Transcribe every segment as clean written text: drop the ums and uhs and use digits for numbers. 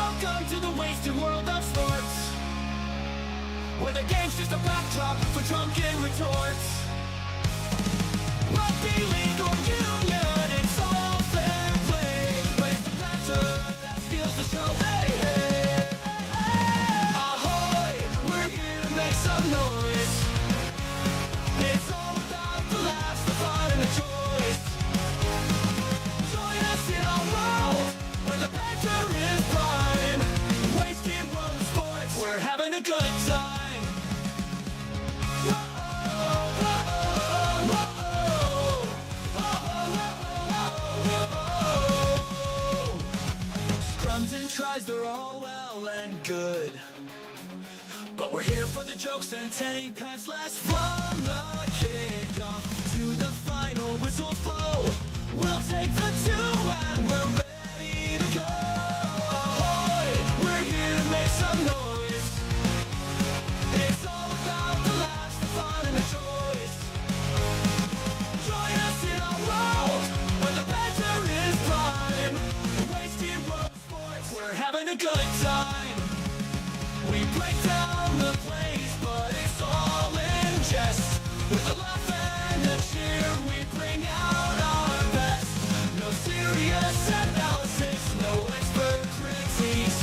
Welcome to the wasted world of sports, where the game's just a backdrop for drunken retorts. Rugby league or union, it's all fair play, but it's the banter that steals the show. Hey, hey, hey. Ahoy, we're here to make some noise. It's all about the laughs, the fun, and the choice. Join us in our world, where the banter is prime. Wasted world of sports, we're having a good time. Scrums and tries, they're all well and good, but we're here for the jokes and take pass last from the kickoff to the final whistle blow. We'll take the two and we're ready to go. Ahoy, we're here to make some noise. It's all about the laughs, the fun, and the choice. Join us in our world where the banter is prime. Wasted world of sports, we're having a good time. We break down the plays, but it's all in jest. With a laugh and a cheer, we bring out our best. No serious analysis, no expert critiques,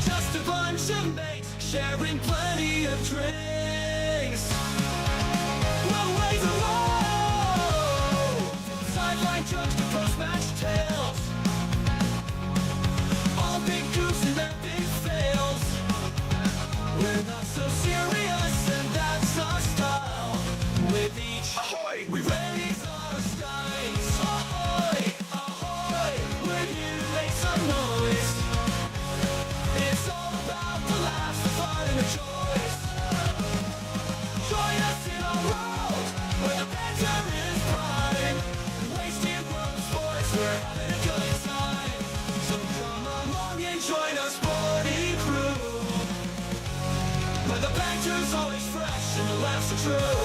just a bunch of mates sharing plenty of drinks. We'll raise a roll, sideline jokes to post-match tales, all big goofs and their big fails. We're not so serious, and that's our style. With each ahoy, we raise our skies. Ahoy, ahoy, we're here to make some noise. It's all about the laughs, the fun, and the choice. Join us in our world where the banter is prime. Wasted world of sports, we're having a good time. So come along and join our sporty crew, where the banter's always fresh and the laughs are true.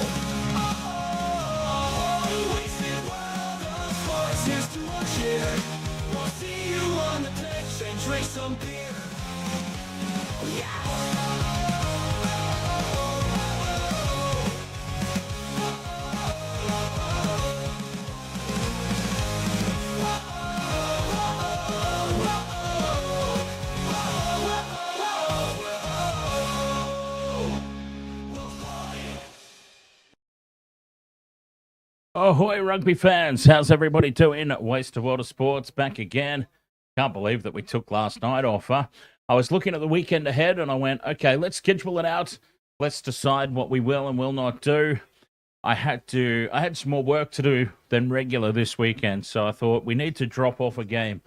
Oh, wasted world of sports, here's to our cheer. We'll see you on the pitch and drink some beer. Ahoy, rugby fans. How's everybody doing? Waste of Water Sports back again. Can't believe that we took last night off, huh? I was looking at the weekend ahead and I went, okay, let's schedule it out. Let's decide what we will and will not do. I had some more work to do than regular this weekend, so I thought we need to drop off a game.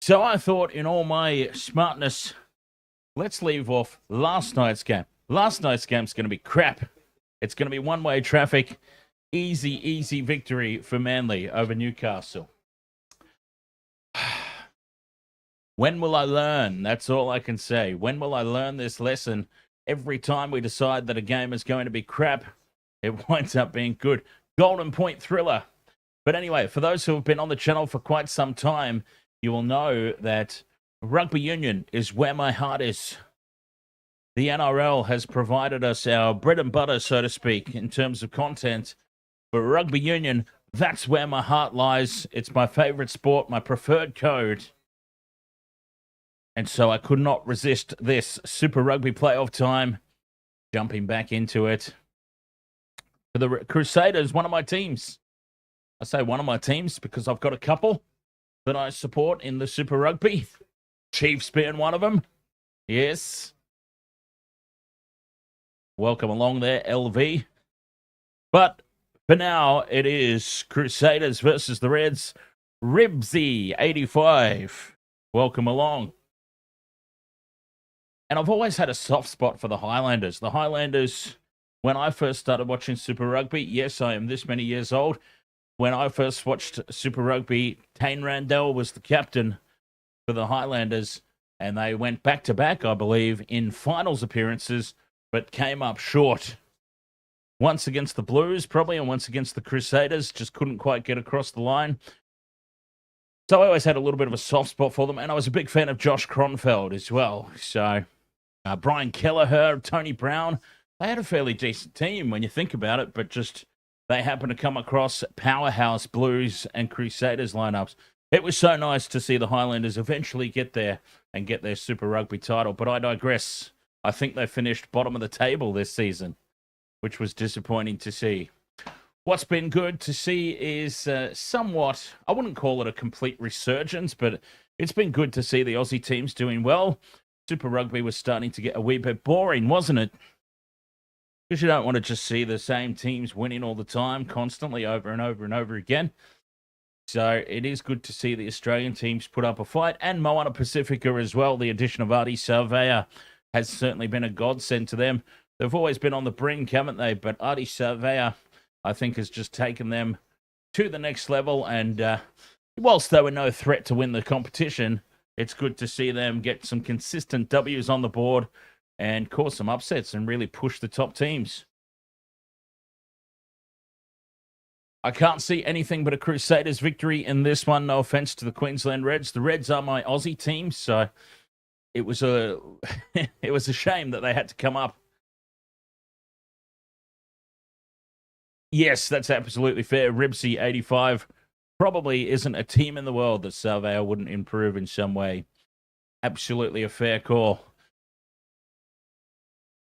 So I thought, in all my smartness, let's leave off last night's game. Last night's game's going to be crap. It's going to be one-way traffic. Easy victory for Manly over Newcastle. When will I learn? That's all I can say. When will I learn this lesson? Every time we decide that a game is going to be crap, it winds up being good. Golden Point thriller. But anyway, for those who have been on the channel for quite some time, you will know that rugby union is where my heart is. The NRL has provided us our bread and butter, so to speak, in terms of content. But rugby union, that's where my heart lies. It's my favorite sport, my preferred code. And so I could not resist this Super Rugby playoff time, jumping back into it. For the Crusaders, one of my teams. I say one of my teams because I've got a couple that I support in the Super Rugby. Chiefs being one of them. Yes. Welcome along there, LV. But for now, it is Crusaders versus the Reds. Ribsy 85. Welcome along. And I've always had a soft spot for the Highlanders. The Highlanders, when I first started watching Super Rugby, yes, I am this many years old. When I first watched Super Rugby, Tane Randell was the captain for the Highlanders, and they went back-to-back, I believe, in finals appearances, but came up short. Once against the Blues, probably, and once against the Crusaders, just couldn't quite get across the line. So I always had a little bit of a soft spot for them, and I was a big fan of Josh Cronfeld as well. So Brian Kelleher, Tony Brown, they had a fairly decent team when you think about it, but just they happened to come across powerhouse Blues and Crusaders lineups. It was so nice to see the Highlanders eventually get there and get their Super Rugby title, but I digress. I think they finished bottom of the table this season, which was disappointing to see. What's been good to see is somewhat, I wouldn't call it a complete resurgence, but it's been good to see the Aussie teams doing well. Super Rugby was starting to get a wee bit boring, wasn't it? Because you don't want to just see the same teams winning all the time, constantly over and over and over again. So it is good to see the Australian teams put up a fight, and Moana Pacifica as well. The addition of Ardie Savea has certainly been a godsend to them. They've always been on the brink, haven't they? But Ardie Savea, I think, has just taken them to the next level. And whilst they were no threat to win the competition, it's good to see them get some consistent W's on the board and cause some upsets and really push the top teams. I can't see anything but a Crusaders victory in this one. No offense to the Queensland Reds. The Reds are my Aussie team, so it was a it was a shame that they had to come up. Yes, that's absolutely fair. Ribsy 85 probably isn't a team in the world that Salveo wouldn't improve in some way. Absolutely a fair call.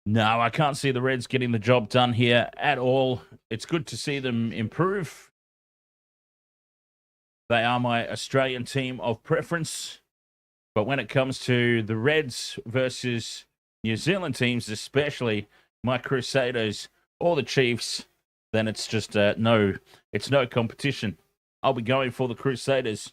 No, I can't see the Reds getting the job done here at all. It's good to see them improve. They are my Australian team of preference. But when it comes to the Reds versus New Zealand teams, especially my Crusaders or the Chiefs, then it's just it's no competition. I'll be going for the Crusaders.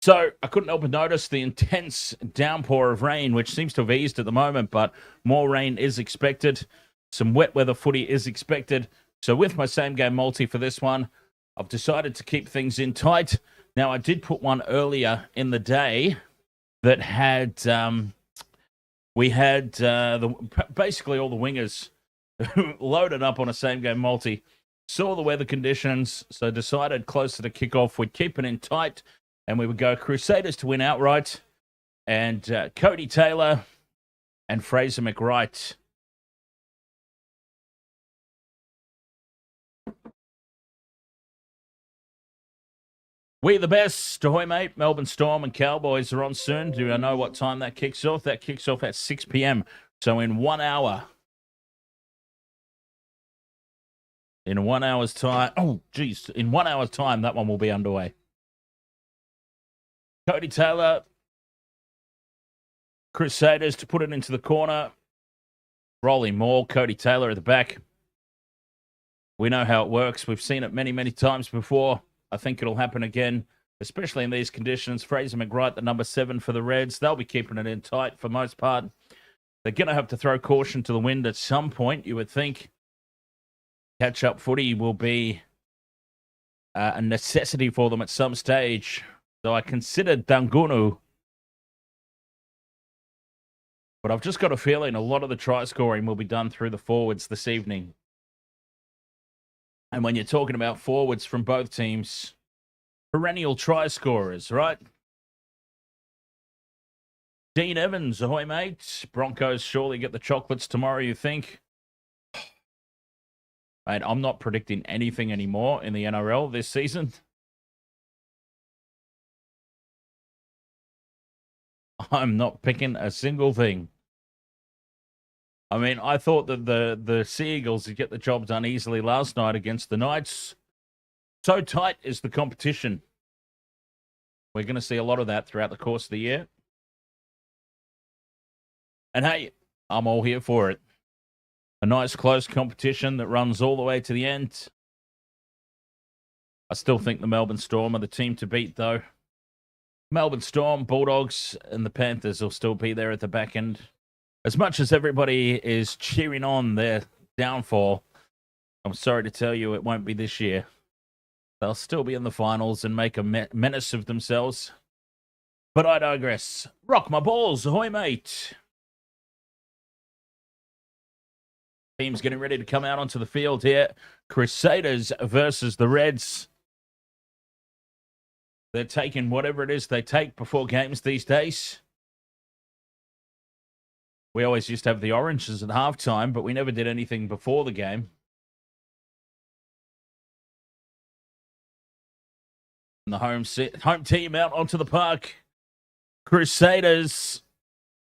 So I couldn't help but notice the intense downpour of rain, which seems to have eased at the moment, but more rain is expected. Some wet weather footy is expected. So with my same game multi for this one, I've decided to keep things in tight. Now, I did put one earlier in the day that had, basically all the wingers loaded up on a same game multi, saw the weather conditions, so decided closer to kickoff we'd keep it in tight, and we would go Crusaders to win outright, and Cody Taylor and Fraser McWright. We the best. Ahoy, mate. Melbourne Storm and Cowboys are on soon. Do I know what time that kicks off? That kicks off at 6 p.m. So in 1 hour. In 1 hour's time. Oh, geez. In 1 hour's time, that one will be underway. Cody Taylor. Crusaders to put it into the corner. Rolly Moore. Cody Taylor at the back. We know how it works. We've seen it many, many times before. I think it'll happen again, especially in these conditions. Fraser McWright, the number 7 for the Reds. They'll be keeping it in tight for most part. They're going to have to throw caution to the wind at some point, you would think. Catch-up footy will be a necessity for them at some stage. So I considered Dangunu. But I've just got a feeling a lot of the try scoring will be done through the forwards this evening. And when you're talking about forwards from both teams, perennial try scorers, right? Dean Evans, ahoy, mate. Broncos surely get the chocolates tomorrow, you think? Mate, I'm not predicting anything anymore in the NRL this season. I'm not picking a single thing. I mean, I thought that the Sea Eagles would get the job done easily last night against the Knights. So tight is the competition. We're going to see a lot of that throughout the course of the year. And hey, I'm all here for it. A nice close competition that runs all the way to the end. I still think the Melbourne Storm are the team to beat, though. Melbourne Storm, Bulldogs, and the Panthers will still be there at the back end. As much as everybody is cheering on their downfall, I'm sorry to tell you it won't be this year. They'll still be in the finals and make a menace of themselves. But I digress. Rock my balls, ahoy, mate. Teams getting ready to come out onto the field here. Crusaders versus the Reds. They're taking whatever it is they take before games these days. We always used to have the oranges at halftime, but we never did anything before the game. And the home team out onto the park. Crusaders,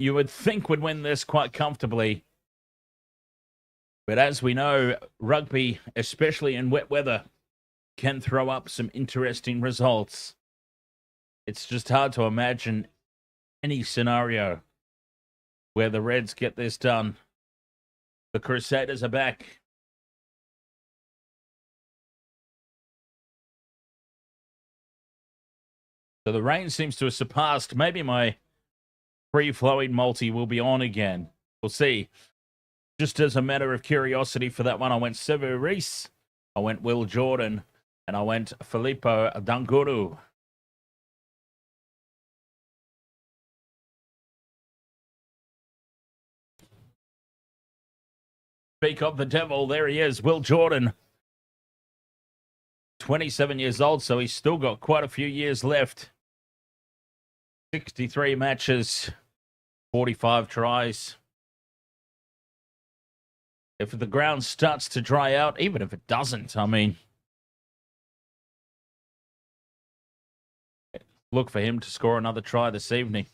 you would think would win this quite comfortably. But as we know, rugby, especially in wet weather, can throw up some interesting results. It's just hard to imagine any scenario where the Reds get this done. The Crusaders are back. So the rain seems to have surpassed. Maybe my free-flowing multi will be on again. We'll see. Just as a matter of curiosity for that one, I went Sevu Reece, I went Will Jordan, and I went Filippo Danguru. Speak of the devil, there he is, Will Jordan. 27 years old, so he's still got quite a few years left. 63 matches, 45 tries. If the ground starts to dry out, even if it doesn't, I mean, look for him to score another try this evening.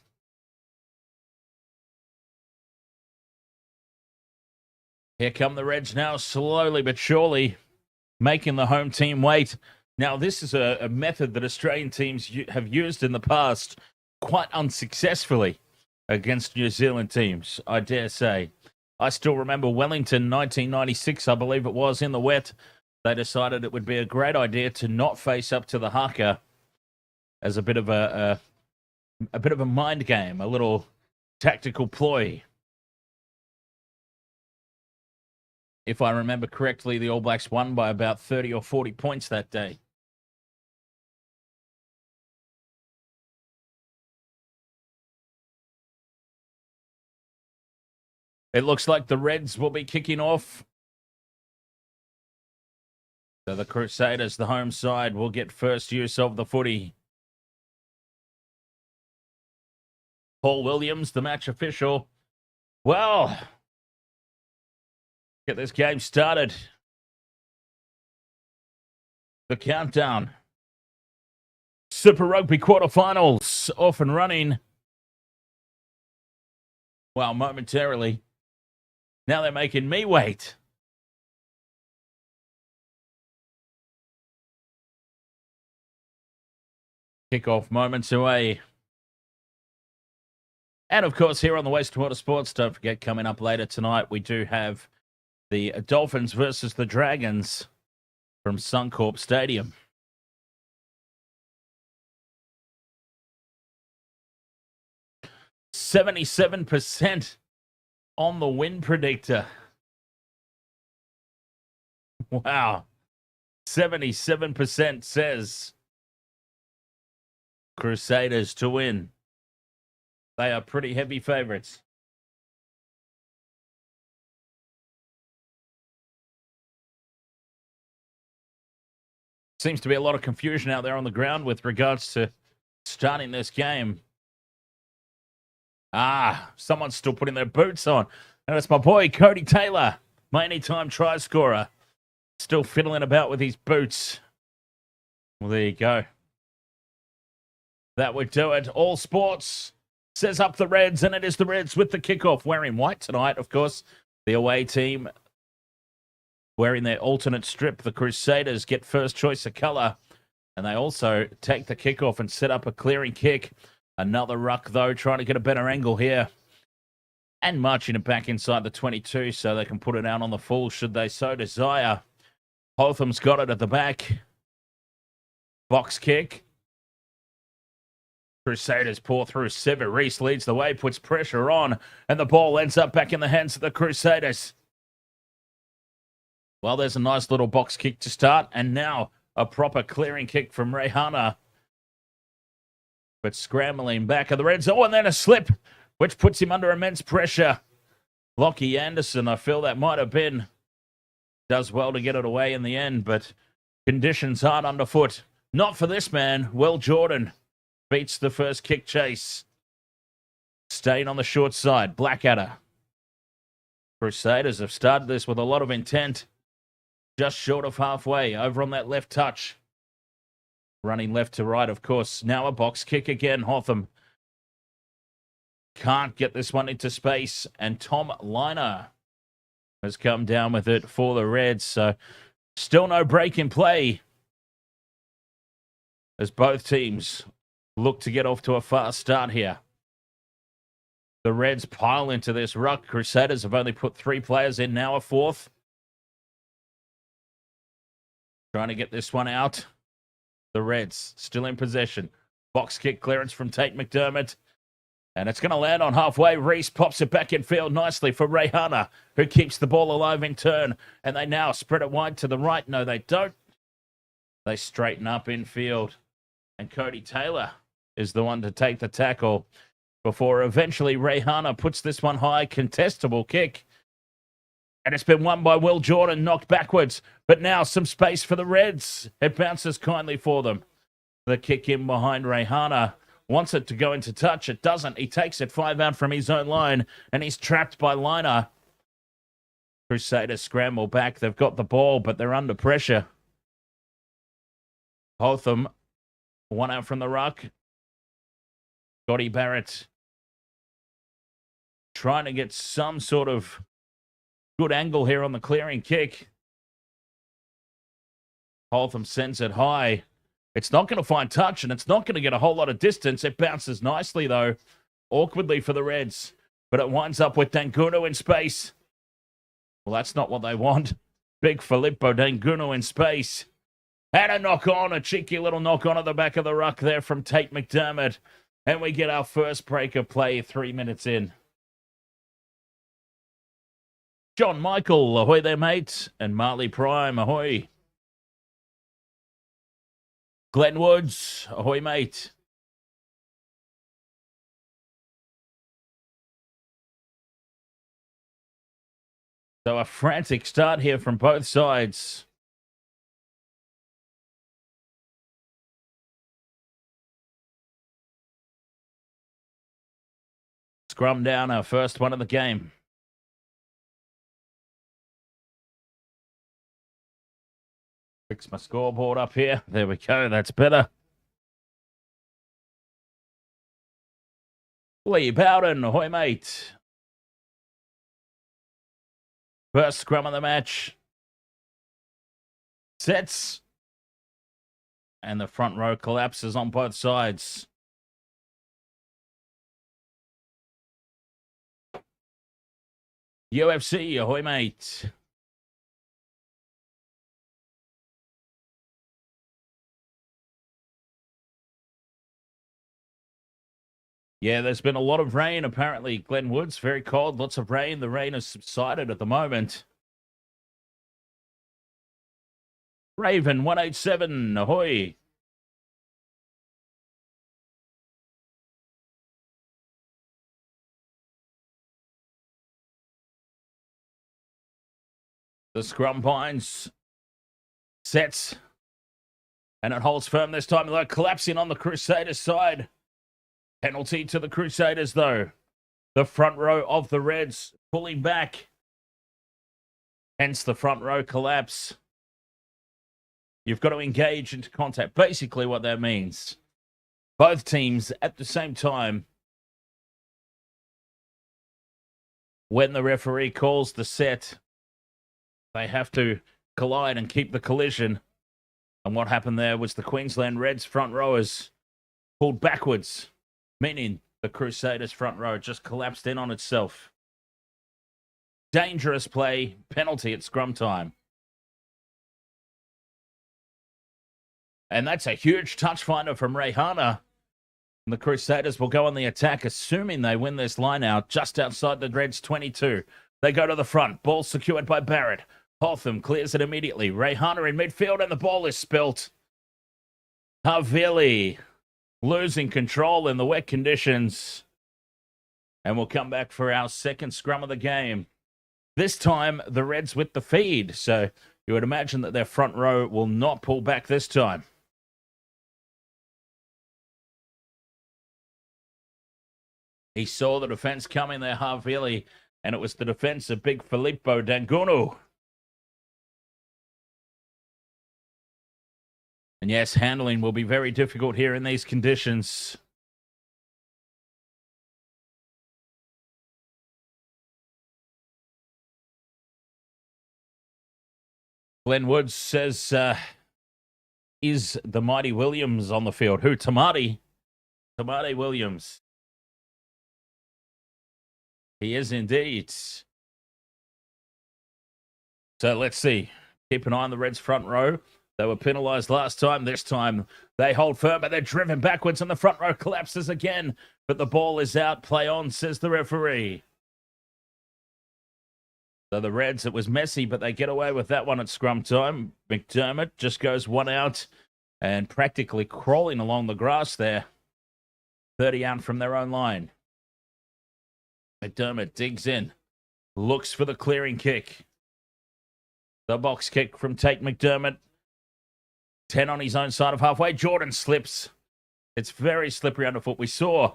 Here come the Reds now, slowly but surely, making the home team wait. Now, this is a method that Australian teams have used in the past quite unsuccessfully against New Zealand teams, I dare say. I still remember Wellington, 1996, I believe it was, in the wet. They decided it would be a great idea to not face up to the haka as a bit of a mind game, a little tactical ploy. If I remember correctly, the All Blacks won by about 30 or 40 points that day. It looks like the Reds will be kicking off. So the Crusaders, the home side, will get first use of the footy. Paul Williams, the match official. Well, get this game started. The countdown. Super Rugby quarterfinals off and running. Well, momentarily. Now they're making me wait. Kickoff moments away. And of course, here on the Wastewater Sports, don't forget, coming up later tonight, we do have the Dolphins versus the Dragons from Suncorp Stadium. %77% on the win predictor. Wow. 77% says Crusaders to win. They are pretty heavy favorites. Seems to be a lot of confusion out there on the ground with regards to starting this game. Someone's still putting their boots on. And it's my boy, Cody Taylor, my anytime try scorer. Still fiddling about with his boots. Well, there you go. That would do it. All Sports says up the Reds, and it is the Reds with the kickoff. Wearing white tonight, of course. The away team wearing their alternate strip. The Crusaders get first choice of colour. And they also take the kickoff and set up a clearing kick. Another ruck, though, trying to get a better angle here. And marching it back inside the 22 so they can put it out on the full should they so desire. Hotham's got it at the back. Box kick. Crusaders pour through. Sevu Reece leads the way, puts pressure on, and the ball ends up back in the hands of the Crusaders. Well, there's a nice little box kick to start, and now a proper clearing kick from Rehana. But scrambling back of the Reds. Oh, and then a slip, which puts him under immense pressure. Lockie Anderson, I feel that might have been. Does well to get it away in the end, but conditions aren't underfoot. Not for this man. Will Jordan beats the first kick chase. Staying on the short side. Blackadder. Crusaders have started this with a lot of intent. Just short of halfway. Over on that left touch. Running left to right, of course. Now a box kick again. Hotham can't get this one into space. And Tom Liner has come down with it for the Reds. So still no break in play, as both teams look to get off to a fast start here. The Reds pile into this ruck. Crusaders have only put 3 players in, now a 4th. Trying to get this one out. The Reds still in possession. Box kick clearance from Tate McDermott. And it's going to land on halfway. Reese pops it back in field nicely for Rehana, who keeps the ball alive in turn. And they now spread it wide to the right. No, they don't. They straighten up in field. And Cody Taylor is the one to take the tackle before eventually Rehana puts this one high. Contestable kick. And it's been won by Will Jordan, knocked backwards. But now some space for the Reds. It bounces kindly for them. The kick in behind Rehana. Wants it to go into touch. It doesn't. He takes it 5 out from his own line. And he's trapped by Liner. Crusaders scramble back. They've got the ball, but they're under pressure. Hotham, 1 out from the ruck. Scotty Barrett trying to get some sort of good angle here on the clearing kick. Hotham sends it high. It's not going to find touch, and it's not going to get a whole lot of distance. It bounces nicely, though, awkwardly for the Reds. But it winds up with Dangunu in space. Well, that's not what they want. Big Filippo Dangunu in space. And a knock on, a cheeky little knock on at the back of the ruck there from Tate McDermott. And we get our first break of play 3 minutes in. John Michael, ahoy there, mate. And Marley Prime, ahoy. Glenn Woods, ahoy, mate. So a frantic start here from both sides. Scrum down, our first one of the game. Fix my scoreboard up here. There we go. That's better. Lee Bowden, ahoy, mate. First scrum of the match. Sets. And the front row collapses on both sides. UFC, ahoy, mate. Yeah, there's been a lot of rain, apparently. Glen Woods, very cold, lots of rain. The rain has subsided at the moment. Raven, 187, ahoy. The scrum binds, sets, and it holds firm this time. They're collapsing on the Crusaders side. Penalty to the Crusaders, though. The front row of the Reds pulling back. Hence the front row collapse. You've got to engage into contact. Basically what that means. Both teams at the same time. When the referee calls the set, they have to collide and keep the collision. And what happened there was the Queensland Reds front rowers pulled backwards, meaning the Crusaders front row just collapsed in on itself. Dangerous play, penalty at scrum time. And that's a huge touch finder from Rehana. And the Crusaders will go on the attack, assuming they win this line out just outside the Reds 22. They go to the front. Ball secured by Barrett. Hotham clears it immediately. Rehana in midfield, and the ball is spilt. Havili losing control in the wet conditions. And we'll come back for our second scrum of the game. This time, the Reds with the feed. So you would imagine that their front row will not pull back this time. He saw the defense coming there, Harvili, and it was the defense of big Filippo Dangunu. And yes, handling will be very difficult here in these conditions. Glenn Woods says, is the mighty Williams on the field? Who? Tamati? Tamati Williams. He is indeed. So let's see. Keep an eye on the Reds front row. They were penalised last time. This time they hold firm, but they're driven backwards and the front row collapses again. But the ball is out. Play on, says the referee. So the Reds, it was messy, but they get away with that one at scrum time. McDermott just goes one out and practically crawling along the grass there. 30 out from their own line. McDermott digs in. Looks for the clearing kick. The box kick from Tate McDermott. 10 on his own side of halfway. Jordan slips. It's very slippery underfoot. We saw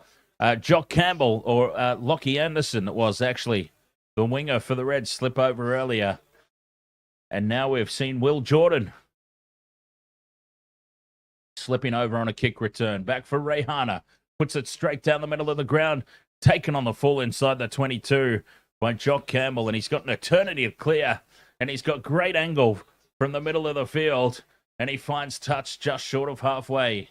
Jock Campbell, or Lockie Anderson, it was actually, the winger for the Reds, slip over earlier. And now we've seen Will Jordan slipping over on a kick return. Back for Rehana. Puts it straight down the middle of the ground. Taken on the full inside the 22 by Jock Campbell. And he's got an eternity of clear. And he's got great angle from the middle of the field. And he finds touch just short of halfway.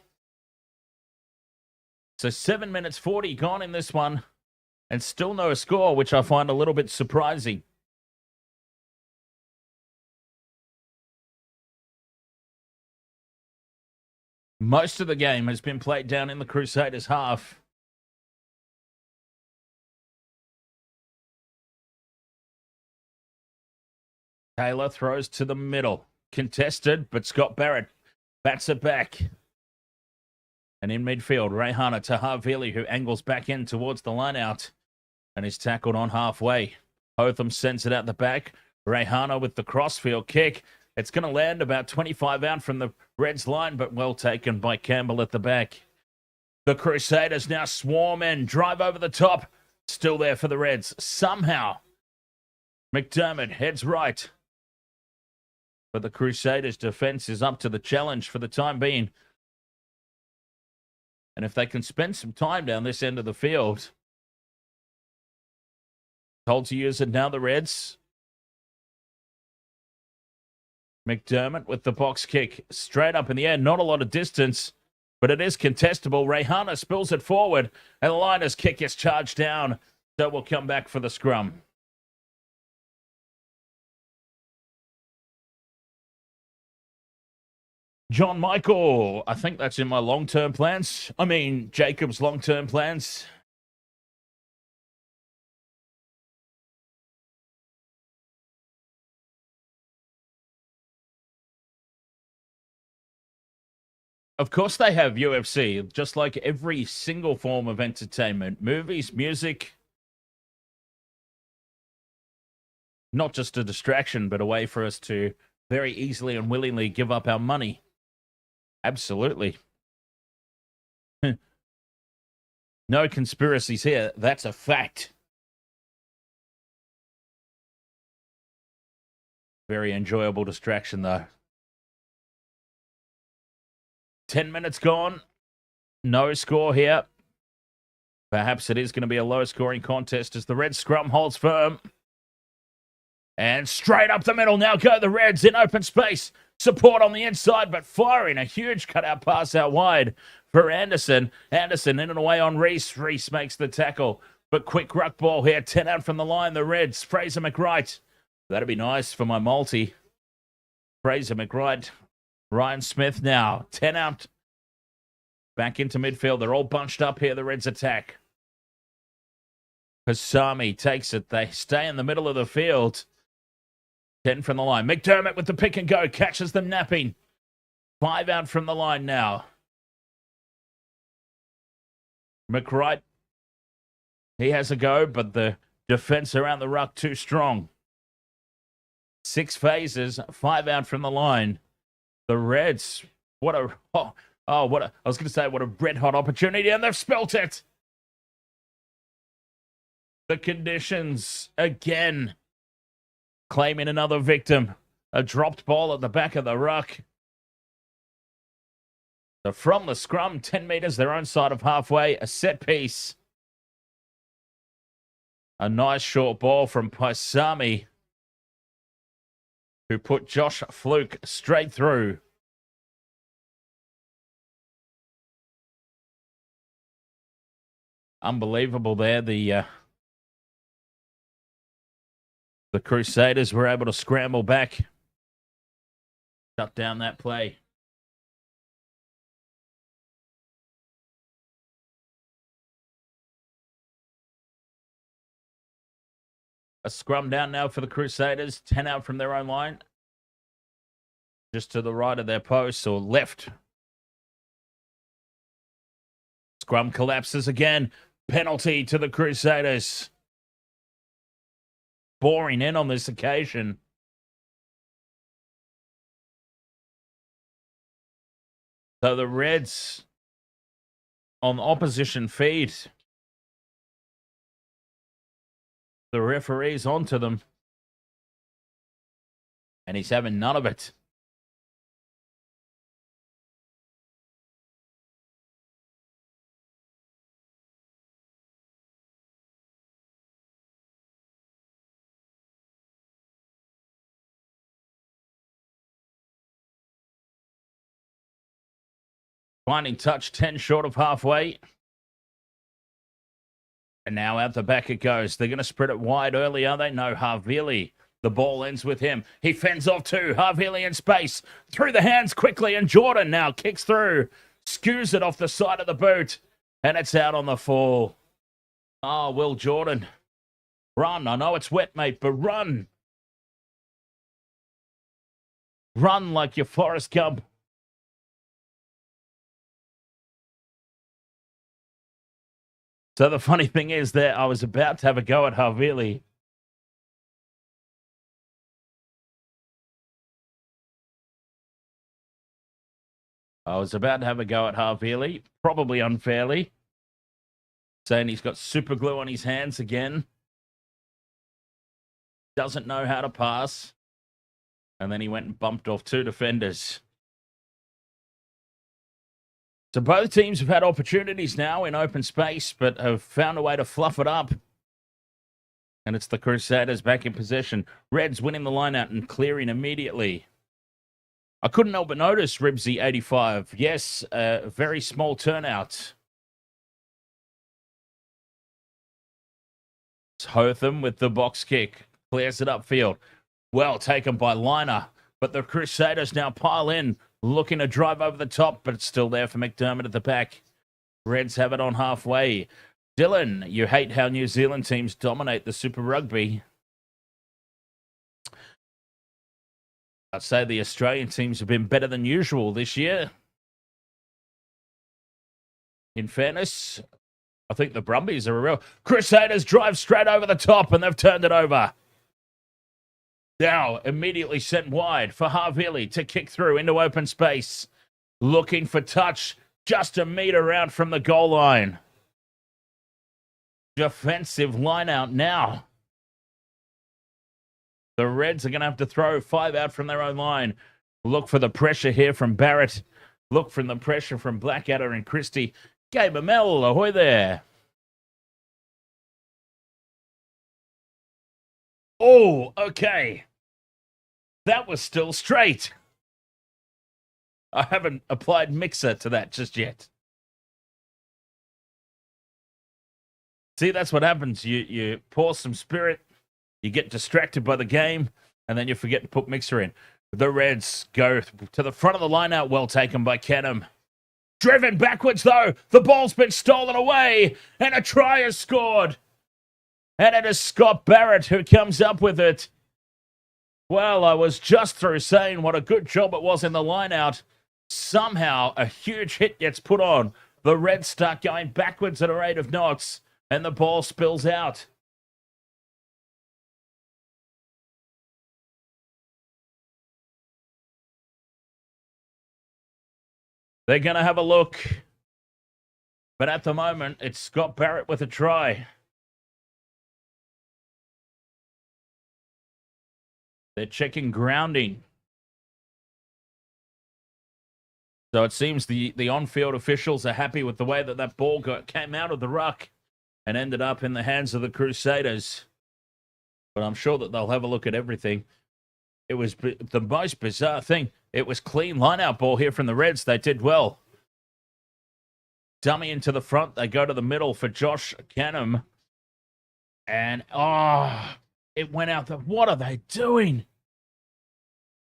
So 7 minutes 40 gone in this one. And still no score, which I find a little bit surprising. Most of the game has been played down in the Crusaders' half. Taylor throws to the middle. Contested, but Scott Barrett bats it back. And in midfield, Rehana to Harvili, who angles back in towards the line out. And is tackled on halfway. Hotham sends it out the back. Rehana with the crossfield kick. It's going to land about 25 out from the Reds line, but well taken by Campbell at the back. The Crusaders now swarm in, drive over the top. Still there for the Reds. Somehow, McDermott heads right. But the Crusaders' defense is up to the challenge for the time being. And if they can spend some time down this end of the field, told to use it now, the Reds. McDermott with the box kick straight up in the air. Not a lot of distance, but it is contestable. Rehana spills it forward, and the Liners' kick is charged down. So we'll come back for the scrum. John Michael, I think that's in my long-term plans. I mean, Jacob's long-term plans. Of course they have UFC, just like every single form of entertainment. Movies, music. Not just a distraction, but a way for us to very easily and willingly give up our money. Absolutely. No conspiracies here. That's a fact. Very enjoyable distraction, though. 10 minutes gone. No score here. Perhaps it is going to be a low-scoring contest as the Red scrum holds firm. And straight up the middle now go the Reds in open space. Support on the inside, but firing a huge cutout pass out wide for Anderson. Anderson in and away on Reese. Reese makes the tackle. But quick ruck ball here. 10 out from the line. The Reds. Fraser McWright. That'd be nice for my multi. Fraser McWright. Ryan Smith now. 10 out. Back into midfield. They're all bunched up here. The Reds attack. Hasami takes it. They stay in the middle of the field. 10 from the line. McDermott with the pick and go. Catches them napping. 5 out from the line now. McWright. He has a go, but the defense around the ruck too strong. 6 phases. 5 out from the line. The Reds. What a... I was going to say what a red-hot opportunity, and they've spelt it. The conditions again claiming another victim. A dropped ball at the back of the ruck. So from the scrum, 10 metres their own side of halfway, a set piece. A nice short ball from Paisami, who put Josh Fluke straight through. Unbelievable there. The Crusaders were able to scramble back, shut down that play. A scrum down now for the Crusaders. 10 out from their own line. Just to the right of their post or left. Scrum collapses again. Penalty to the Crusaders. Boring in on this occasion. So the Reds on opposition feed. The referee's onto them. And he's having none of it. Finding touch, 10 short of halfway. And now out the back it goes. They're going to spread it wide early, are they? No, Havili. The ball ends with him. He fends off too. Havili in space. Through the hands quickly. And Jordan now kicks through. Skews it off the side of the boot. And it's out on the fall. Oh, Will Jordan. Run. I know it's wet, mate, but run. Run like your Forrest Gump. So the funny thing is that I was about to have a go at Havili. Probably unfairly. Saying he's got super glue on his hands again. Doesn't know how to pass. And then he went and bumped off 2 defenders. So both teams have had opportunities now in open space, but have found a way to fluff it up. And it's the Crusaders back in possession. Reds winning the line-out and clearing immediately. I couldn't help but notice Ribsy 85. Yes, a very small turnout. Hotham with the box kick. Clears it upfield. Well taken by Liner. But the Crusaders now pile in. Looking to drive over the top, but it's still there for McDermott at the back. Reds have it on halfway. Dylan, you hate how New Zealand teams dominate the Super Rugby. I'd say the Australian teams have been better than usual this year. In fairness, I think the Brumbies are a real... Crusaders drive straight over the top, and they've turned it over. Now, immediately sent wide for Havili to kick through into open space. Looking for touch just a metre out from the goal line. Defensive line out now. The Reds are going to have to throw 5 out from their own line. Look for the pressure here from Barrett. Look for the pressure from Blackadder and Christie. Gabe Amell, ahoy there. Oh, okay. That was still straight. I haven't applied mixer to that just yet. See, that's what happens. You pour some spirit, you get distracted by the game, and then you forget to put mixer in. The Reds go to the front of the line out, well taken by Kenham. Driven backwards, though. The ball's been stolen away, and a try is scored. And it is Scott Barrett who comes up with it. Well, I was just through saying what a good job it was in the line-out. Somehow, a huge hit gets put on. The Reds start going backwards at a rate of knots, and the ball spills out. They're going to have a look. But at the moment, it's Scott Barrett with a try. They're checking grounding. So it seems the on-field officials are happy with the way that ball came out of the ruck and ended up in the hands of the Crusaders. But I'm sure that they'll have a look at everything. It was the most bizarre thing. It was clean line-out ball here from the Reds. They did well. Dummy into the front. They go to the middle for Josh Canham. And, it went out. What are they doing?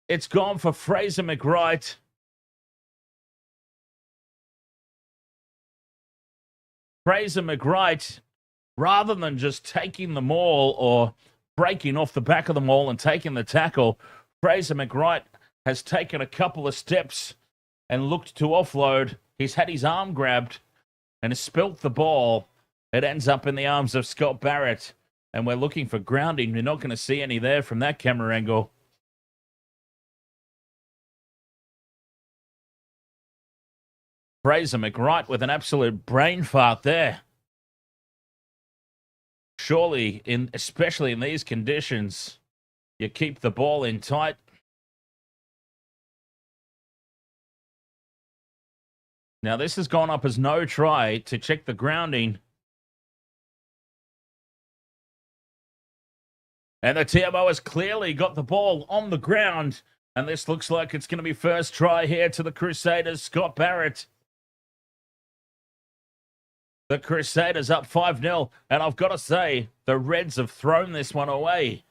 It's gone for Fraser McWright. Fraser McWright, rather than just taking the maul or breaking off the back of the maul and taking the tackle, Fraser McWright has taken a couple of steps and looked to offload. He's had his arm grabbed and has spilt the ball. It ends up in the arms of Scott Barrett, and we're looking for grounding. You're not going to see any there from that camera angle. Fraser McWright with an absolute brain fart there. Surely, especially in these conditions, you keep the ball in tight. Now, this has gone up as no try to check the grounding. And the TMO has clearly got the ball on the ground. And this looks like it's going to be first try here to the Crusaders. Scott Barrett. The Crusaders up 5-0. And I've got to say, the Reds have thrown this one away.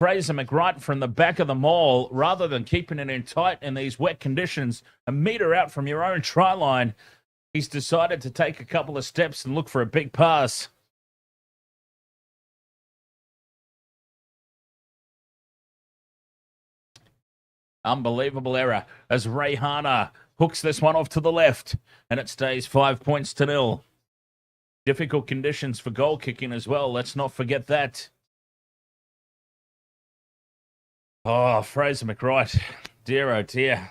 Fraser McWright from the back of the maul, rather than keeping it in tight in these wet conditions, a metre out from your own try line, he's decided to take a couple of steps and look for a big pass. Unbelievable error as Rayhana hooks this one off to the left, and it stays 5-0. Difficult conditions for goal kicking as well. Let's not forget that. Oh, Fraser McWright. Dear, oh dear.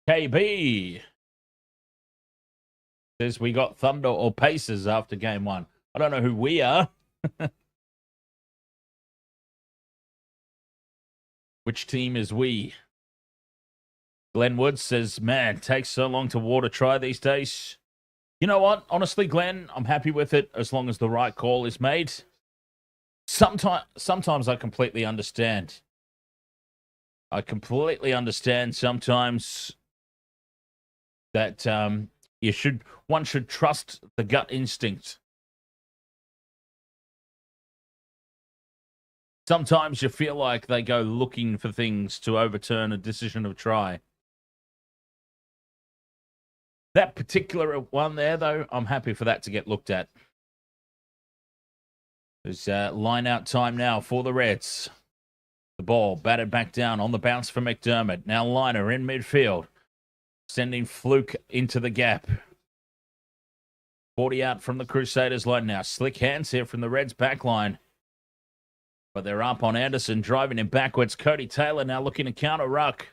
KB says we got Thunder or Pacers after game one. I don't know who we are. Which team is we? Glenn Woods says, man, takes so long to water try these days. You know what? Honestly, Glenn, I'm happy with it as long as the right call is made. Sometimes I completely understand. Sometimes that one should trust the gut instinct. Sometimes you feel like they go looking for things to overturn a decision of try. That particular one there, though, I'm happy for that to get looked at. There's line out time now for the Reds. The ball batted back down on the bounce for McDermott. Now Liner in midfield, sending Fluke into the gap. 40 out from the Crusaders line now. Slick hands here from the Reds back line. But they're up on Anderson, driving him backwards. Cody Taylor now looking to counter ruck.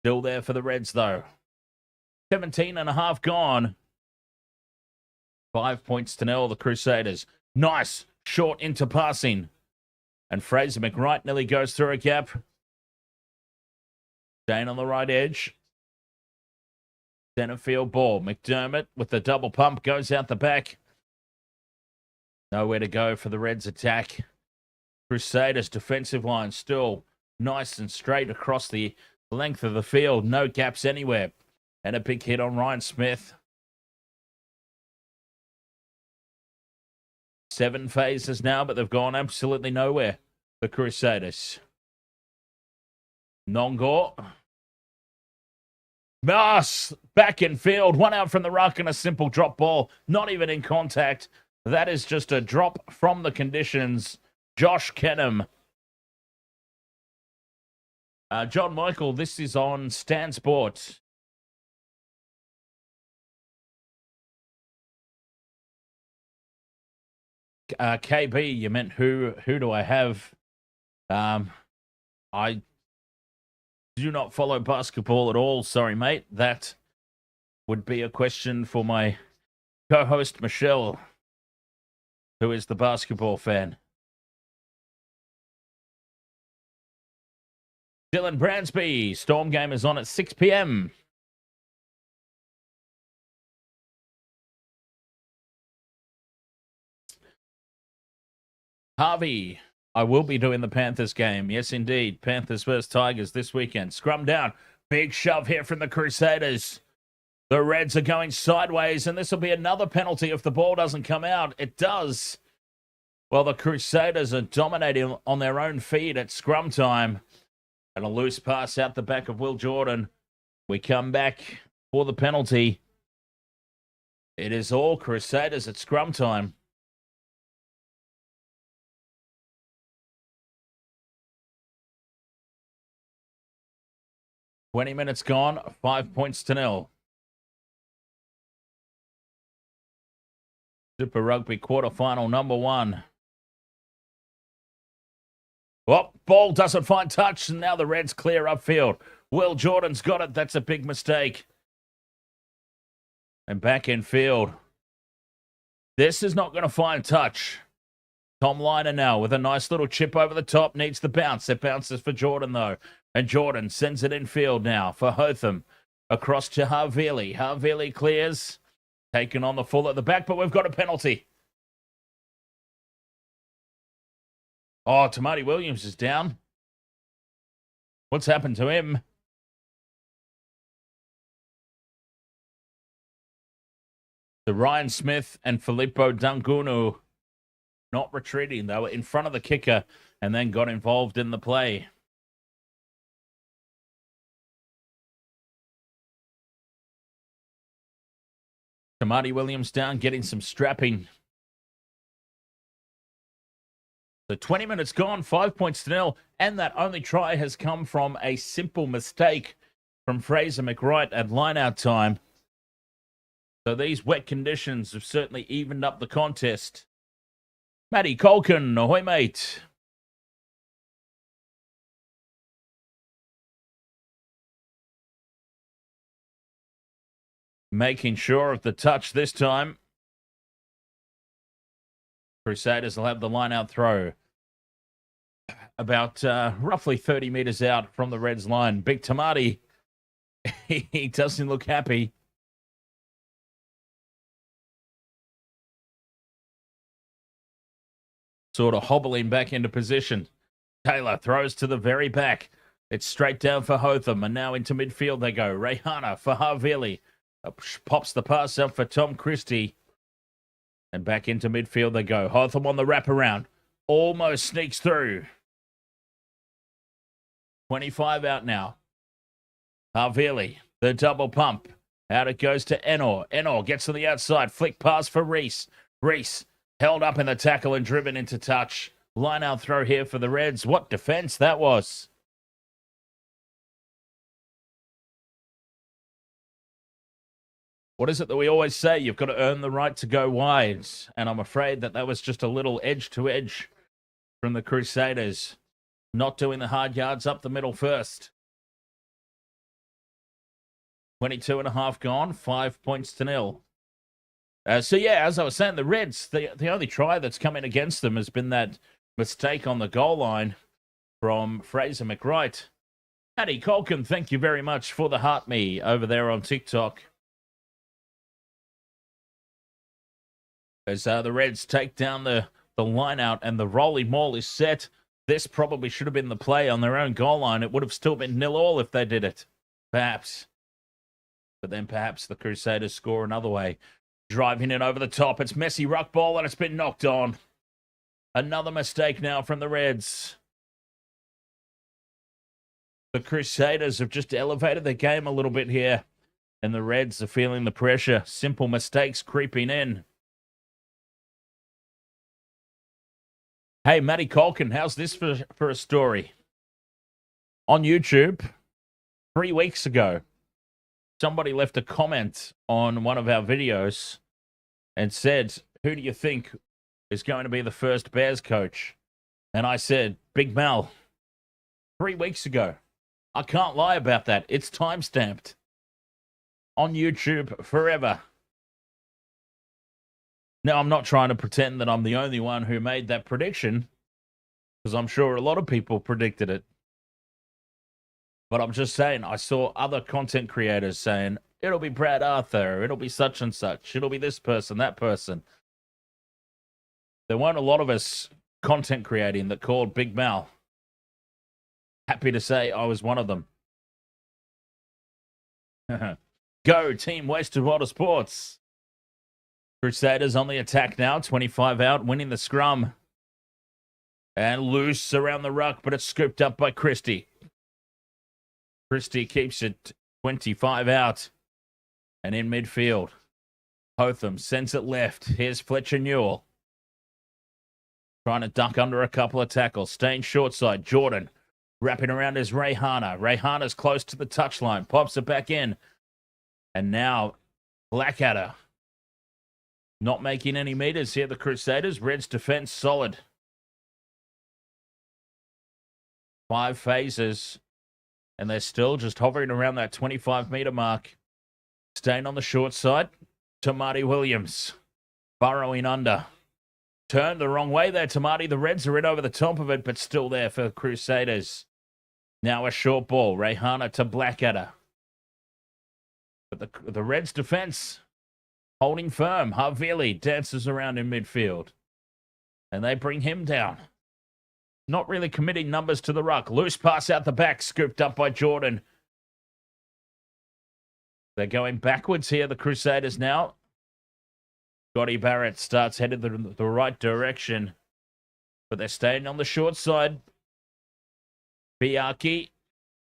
Still there for the Reds, though. 17.5 gone. 5-0, the Crusaders. Nice short into passing. And Fraser McWright nearly goes through a gap. Staying on the right edge. Center field ball. McDermott with the double pump goes out the back. Nowhere to go for the Reds attack. Crusaders defensive line still nice and straight across the length of the field. No gaps anywhere. And a big hit on Ryan Smith. 7 phases now, but they've gone absolutely nowhere. The Crusaders. Nongor. Moss back in field. One out from the ruck and a simple drop ball. Not even in contact. That is just a drop from the conditions. Josh Kenham. John Michael, this is on Stan Sport. KB, you meant who do I have? I do not follow basketball at all. Sorry, mate. That would be a question for my co-host, Michelle, who is the basketball fan. Dylan Bransby, Storm game is on at 6 p.m. Harvey, I will be doing the Panthers game. Yes, indeed. Panthers versus Tigers this weekend. Scrum down. Big shove here from the Crusaders. The Reds are going sideways, and this will be another penalty if the ball doesn't come out. It does. Well, the Crusaders are dominating on their own feet at scrum time. And a loose pass out the back of Will Jordan. We come back for the penalty. It is all Crusaders at scrum time. "20 minutes gone, 5 points to 0. Super Rugby quarterfinal number 1. Well, ball doesn't find touch, and now the Reds clear upfield. Will Jordan's got it. That's a big mistake. And back in field. This is not going to find touch. Tom Liner now with a nice little chip over the top. Needs the bounce. It bounces for Jordan, though. And Jordan sends it in field now for Hotham. Across to Havili. Havili clears. Taken on the full at the back, but we've got a penalty. Oh, Tamati Williams is down. What's happened to him? The Ryan Smith and Filippo Dangunu not retreating. They were in front of the kicker and then got involved in the play. Tamati Williams down, getting some strapping. So 20 minutes gone, 5 points to 0, and that only try has come from a simple mistake from Fraser McWright at line-out time. So these wet conditions have certainly evened up the contest. Matty Colkin, ahoy mate. Making sure of the touch this time. Crusaders will have the line-out throw. About roughly 30 meters out from the Reds line. Big Tamati, he doesn't look happy. Sort of hobbling back into position. Taylor throws to the very back. It's straight down for Hotham, and now into midfield they go. Rehana for Havili. Pops the pass up for Tom Christie. And back into midfield they go. Hotham on the wraparound. Almost sneaks through. 25 out now. Havili, the double pump. Out it goes to Enor. Enor gets to the outside. Flick pass for Reese. Reese held up in the tackle and driven into touch. Line out throw here for the Reds. What defense that was. What is it that we always say? You've got to earn the right to go wide. And I'm afraid that was just a little edge to edge from the Crusaders. Not doing the hard yards up the middle first. 22 and a half gone. 5 points to 0. So yeah, as I was saying, the Reds, the only try that's come in against them has been that mistake on the goal line from Fraser McWright. Paddy Colkin, thank you very much for the heart me over there on TikTok. As the Reds take down the line out and the rolling maul is set. This probably should have been the play on their own goal line. It would have still been 0-0 if they did it. Perhaps. But then perhaps the Crusaders score another way. Driving it over the top. It's messy ruck ball and it's been knocked on. Another mistake now from the Reds. The Crusaders have just elevated their game a little bit here. And the Reds are feeling the pressure. Simple mistakes creeping in. Hey, Matty Colkin, how's this for a story? On YouTube, 3 weeks ago, somebody left a comment on one of our videos and said, who do you think is going to be the first Bears coach? And I said, Big Mel. 3 weeks ago, I can't lie about that. It's time-stamped on YouTube forever. Now, I'm not trying to pretend that I'm the only one who made that prediction, because I'm sure a lot of people predicted it. But I'm just saying, I saw other content creators saying, it'll be Brad Arthur, it'll be such and such, it'll be this person, that person. There weren't a lot of us content creating that called Big Mal. Happy to say I was one of them. Go, Team Wasted Water Sports. Crusaders on the attack now, 25 out, winning the scrum. And loose around the ruck, but it's scooped up by Christie. Christie keeps it 25 out. And in midfield, Hotham sends it left. Here's Fletcher Newell. Trying to duck under a couple of tackles. Staying short side. Jordan wrapping around is Rayhana. Rayhana's close to the touchline. Pops it back in. And now Blackadder. Not making any meters here, the Crusaders. Reds defense solid. 5 phases. And they're still just hovering around that 25-meter mark. Staying on the short side. Tamati Williams. Burrowing under. Turned the wrong way there, Tamati. The Reds are in over the top of it, but still there for the Crusaders. Now a short ball. Rayhana to Blackadder. But the Reds' defense holding firm. Havili dances around in midfield. And they bring him down. Not really committing numbers to the ruck. Loose pass out the back. Scooped up by Jordan. They're going backwards here, the Crusaders now. Scotty Barrett starts headed the right direction. But they're staying on the short side. Biaki.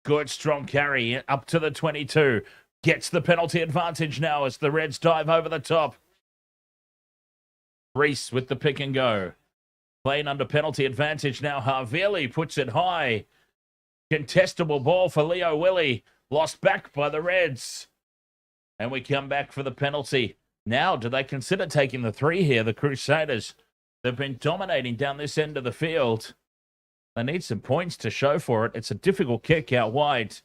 Good strong carry up to the 22. Gets the penalty advantage now as the Reds dive over the top. Reese with the pick and go. Playing under penalty advantage now. Havili puts it high. Contestable ball for Leo Willie. Lost back by the Reds. And we come back for the penalty. Now, do they consider taking the 3 here, the Crusaders? They've been dominating down this end of the field. They need some points to show for it. It's a difficult kick out wide.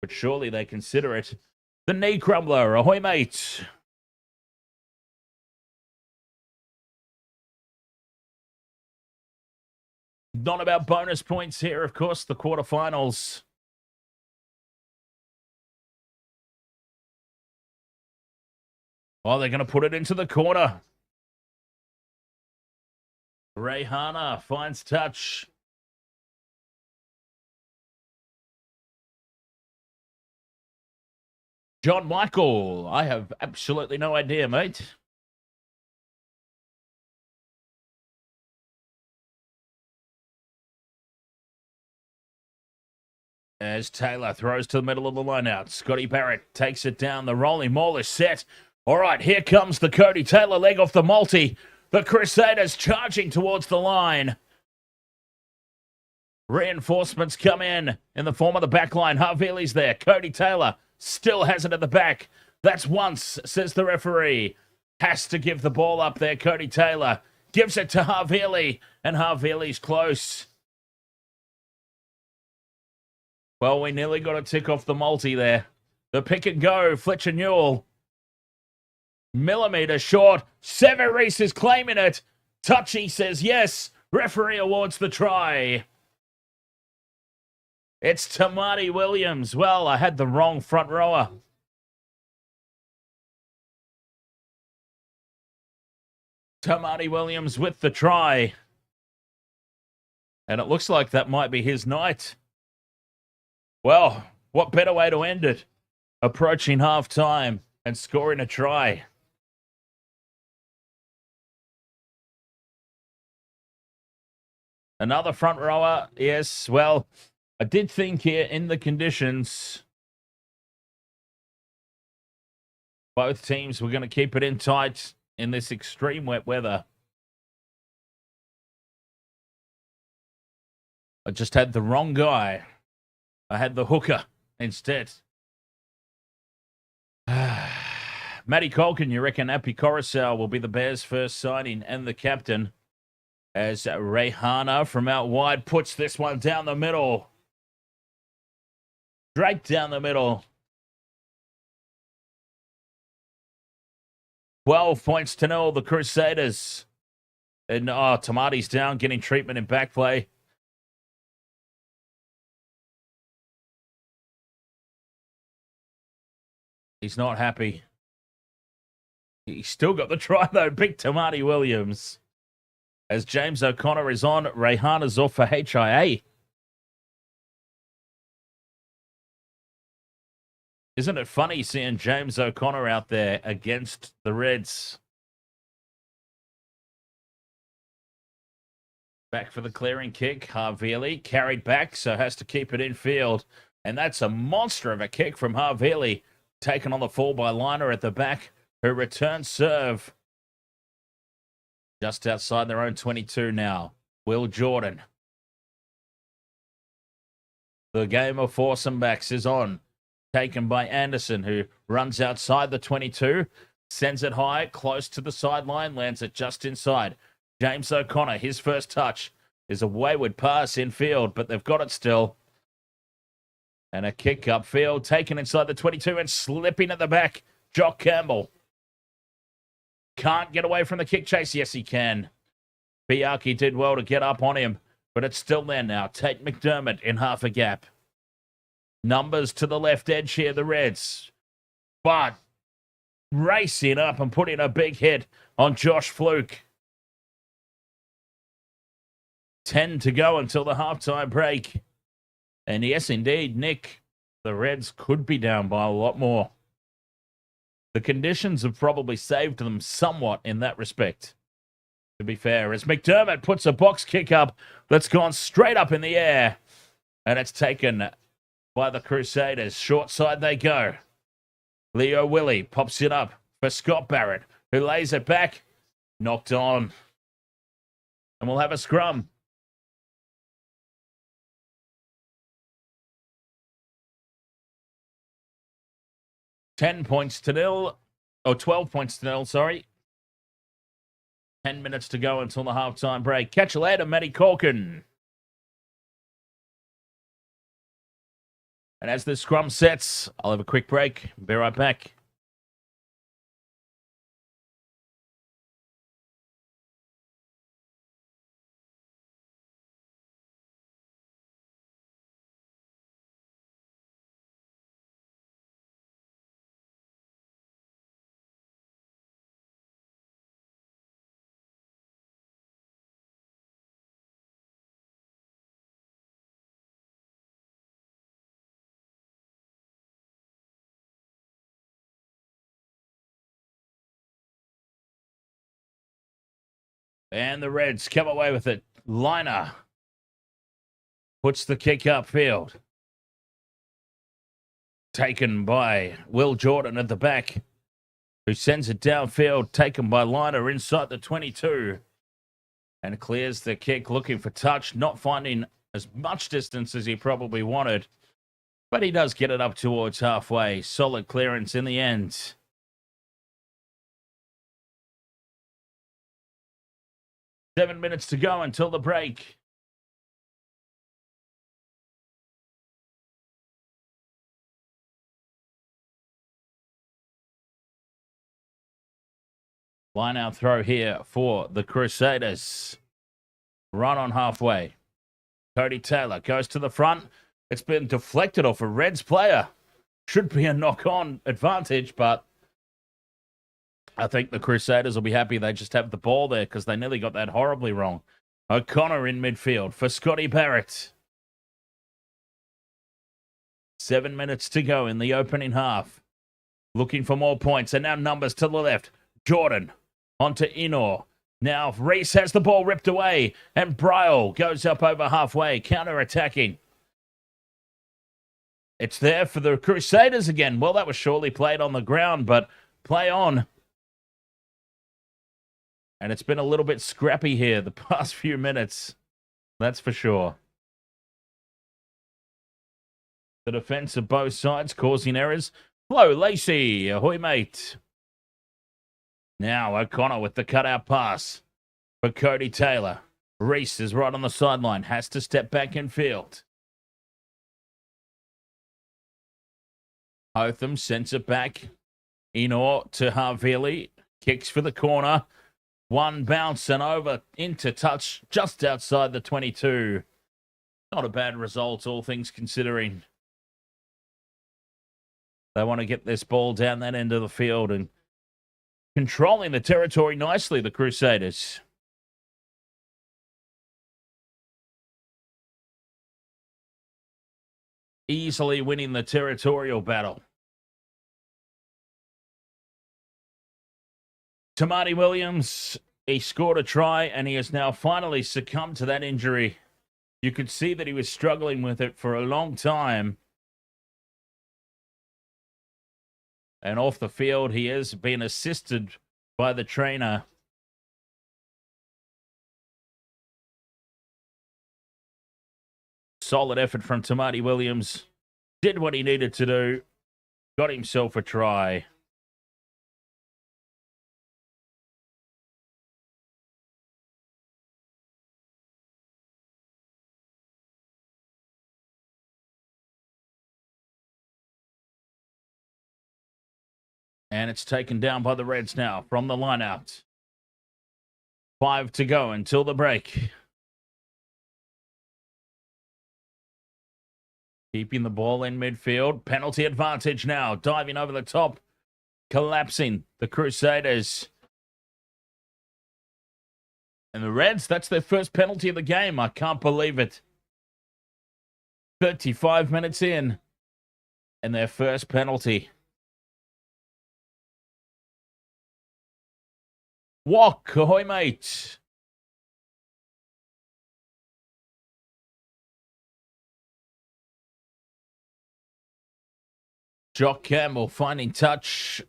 But surely they consider it. The knee crumbler. Ahoy, mate. Not about bonus points here, of course, the quarterfinals. Oh, they're going to put it into the corner. Rayhana finds touch. John Michael, I have absolutely no idea, mate. As Taylor throws to the middle of the lineout. Scotty Barrett takes it down. The rolling maul is set. All right, here comes the Cody Taylor leg off the multi. The Crusaders charging towards the line. Reinforcements come in the form of the back line. Havili's there. Cody Taylor still has it at the back. That's once, says the referee. Has to give the ball up there. Cody Taylor gives it to Havili, and Havili's close. Well, we nearly got a tick off the multi there. The pick and go, Fletcher Newell. Millimeter short. Severis is claiming it. Touchy says yes. Referee awards the try. It's Tamati Williams. Well, I had the wrong front rower. Tamati Williams with the try. And it looks like that might be his night. Well, what better way to end it? Approaching half-time and scoring a try. Another front rower, yes. Well, I did think here in the conditions, both teams were going to keep it in tight in this extreme wet weather. I just had the wrong guy. I had the hooker instead. Matty Colkin, you reckon Api Coruscant will be the Bears' first signing and the captain? As Rayhana from out wide puts this one down the middle. Straight down the middle. 12 points to 0, the Crusaders. And, Tamati's down, getting treatment in back play. He's not happy. He's still got the try, though. Big Tamati Williams. As James O'Connor is on, Rehana's off for HIA. Isn't it funny seeing James O'Connor out there against the Reds? Back for the clearing kick. Havili carried back, so has to keep it in field. And that's a monster of a kick from Havili. Taken on the fall by Liner at the back, who returns serve. Just outside their own 22 now. Will Jordan. The game of foursome backs is on. Taken by Anderson, who runs outside the 22. Sends it high, close to the sideline. Lands it just inside. James O'Connor, his first touch is a wayward pass in field, but they've got it still. And a kick upfield, taken inside the 22 and slipping at the back. Jock Campbell. Can't get away from the kick chase. Yes, he can. Biaki did well to get up on him, but it's still there now. Tate McDermott in half a gap. Numbers to the left edge here, the Reds. But racing up and putting a big hit on Josh Fluke. 10 to go until the halftime break. And yes, indeed, Nick, the Reds could be down by a lot more. The conditions have probably saved them somewhat in that respect, to be fair, as McDermott puts a box kick up that's gone straight up in the air. And it's taken by the Crusaders. Short side they go. Leo Willie pops it up for Scott Barrett, who lays it back. Knocked on. And we'll have a scrum. $10 points to 0, or 12 points to 0, sorry. 10 minutes to go until the halftime break. Catch you later, Matty Corkin. And as the scrum sets, I'll have a quick break. Be right back. And the Reds come away with it. Liner puts the kick upfield. Taken by Will Jordan at the back, who sends it downfield. Taken by Liner inside the 22. And clears the kick, looking for touch. Not finding as much distance as he probably wanted. But he does get it up towards halfway. Solid clearance in the end. Seven minutes to go until the break. Line out throw here for the Crusaders. Run on halfway. Cody Taylor goes to the front. It's been deflected off a Reds player. Should be a knock-on advantage, but I think the Crusaders will be happy they just have the ball there because they nearly got that horribly wrong. O'Connor in midfield for Scotty Barrett. 7 minutes to go in the opening half. Looking for more points, and now numbers to the left. Jordan onto Inor. Now Reese has the ball ripped away, and Bryle goes up over halfway, counter-attacking. It's there for the Crusaders again. Well, that was surely played on the ground, but play on. And it's been a little bit scrappy here the past few minutes. That's for sure. The defense of both sides causing errors. Flo Lacey, ahoy mate. Now O'Connor with the cutout pass for Cody Taylor. Reese is right on the sideline. Has to step back in field. Hotham sends it back. Inor to Havili. Kicks for the corner. One bounce and over into touch just outside the 22. Not a bad result, all things considering. They want to get this ball down that end of the field and controlling the territory nicely, the Crusaders. Easily winning the territorial battle. Tamati Williams, he scored a try and he has now finally succumbed to that injury. You could see that he was struggling with it for a long time. And off the field, he has been assisted by the trainer. Solid effort from Tamati Williams. Did what he needed to do. Got himself a try. And it's taken down by the Reds now from the line-out. 5 to go until the break. Keeping the ball in midfield. Penalty advantage now. Diving over the top. Collapsing the Crusaders. And the Reds, that's their first penalty of the game. I can't believe it. 35 minutes in. And their first penalty. Walk, ahoy, mate. Jock Campbell finding touch.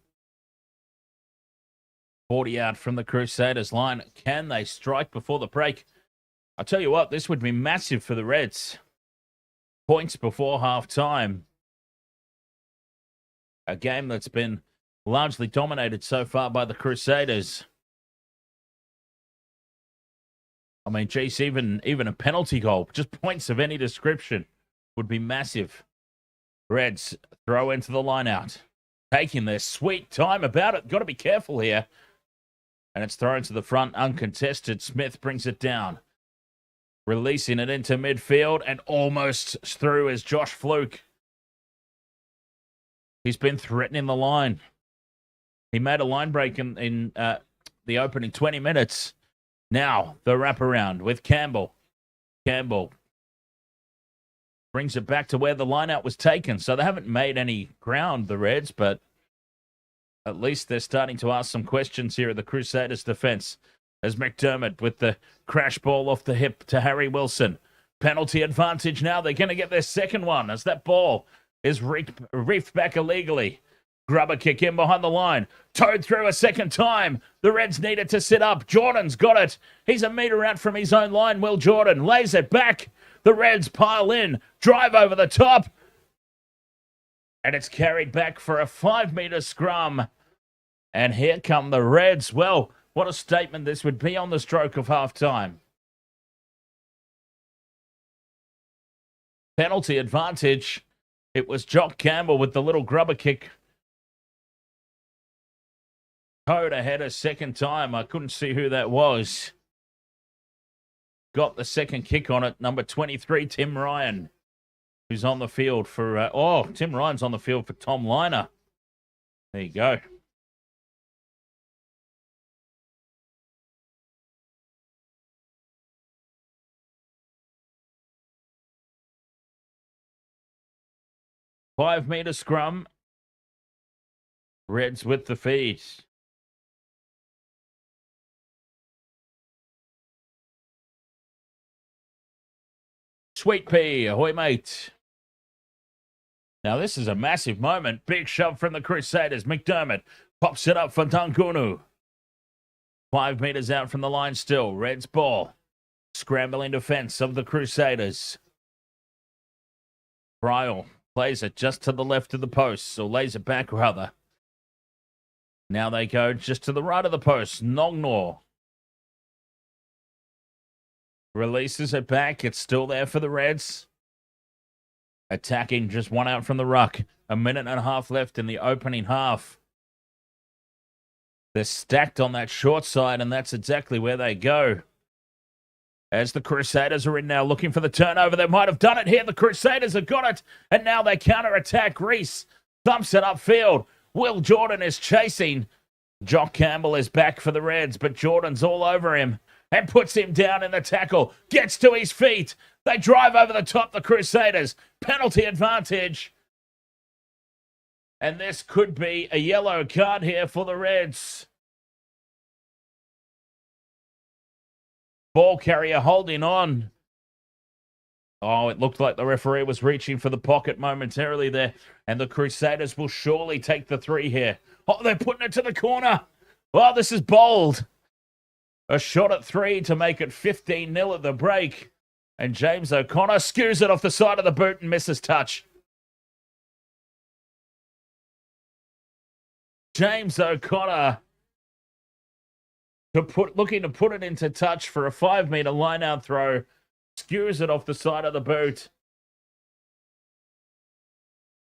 40 out from the Crusaders line. Can they strike before the break? I'll tell you what, this would be massive for the Reds. Points before half-time. A game that's been largely dominated so far by the Crusaders. I mean, geez, even a penalty goal, just points of any description, would be massive. Reds throw into the line-out. Taking their sweet time about it. Got to be careful here. And it's thrown to the front, uncontested. Smith brings it down. Releasing it into midfield and almost through is Josh Fluke. He's been threatening the line. He made a line break in the opening 20 minutes. Now, the wraparound with Campbell. Campbell brings it back to where the lineout was taken. So they haven't made any ground, the Reds, but at least they're starting to ask some questions here at the Crusaders' defense. As McDermott with the crash ball off the hip to Harry Wilson. Penalty advantage now. They're going to get their second one as that ball is reefed back illegally. Grubber kick in behind the line. Towed through a second time. The Reds needed to sit up. Jordan's got it. He's a metre out from his own line. Will Jordan lays it back. The Reds pile in. Drive over the top. And it's carried back for a 5-metre scrum. And here come the Reds. Well, what a statement this would be on the stroke of half-time. Penalty advantage. It was Jock Campbell with the little grubber kick. Towed ahead a second time. I couldn't see who that was. Got the second kick on it. Number 23, Tim Ryan, who's on the field for... Tim Ryan's on the field for Tom Liner. There you go. Five-metre scrum. Reds with the feed. Sweet pea, ahoy, mate. Now, this is a massive moment. Big shove from the Crusaders. McDermott pops it up for Dangunu. 5 metres out from the line still. Reds ball. Scrambling defence of the Crusaders. Bryle plays it just to the left of the post, or lays it back, rather. Now they go just to the right of the post. Nongnor releases it back. It's still there for the Reds. attacking, just one out from the ruck. A minute and a half left in the opening half. They're stacked on that short side, and that's exactly where they go. As the Crusaders are in now, looking for the turnover. They might have done it here. The Crusaders have got it, and now they counter-attack. Reese thumps it upfield. Will Jordan is chasing. Jock Campbell is back for the Reds, but Jordan's all over him and puts him down in the tackle. Gets to his feet. They drive over the top, the Crusaders. Penalty advantage. And this could be a yellow card here for the Reds. Ball carrier holding on. Oh, it looked like the referee was reaching for the pocket momentarily there. And the Crusaders will surely take the 3 here. Oh, they're putting it to the corner. Oh, this is bold. A shot at 3 to make it 15-0 at the break. And James O'Connor skews it off the side of the boot and misses touch. James O'Connor looking to put it into touch for a 5-meter line-out throw. Skews it off the side of the boot.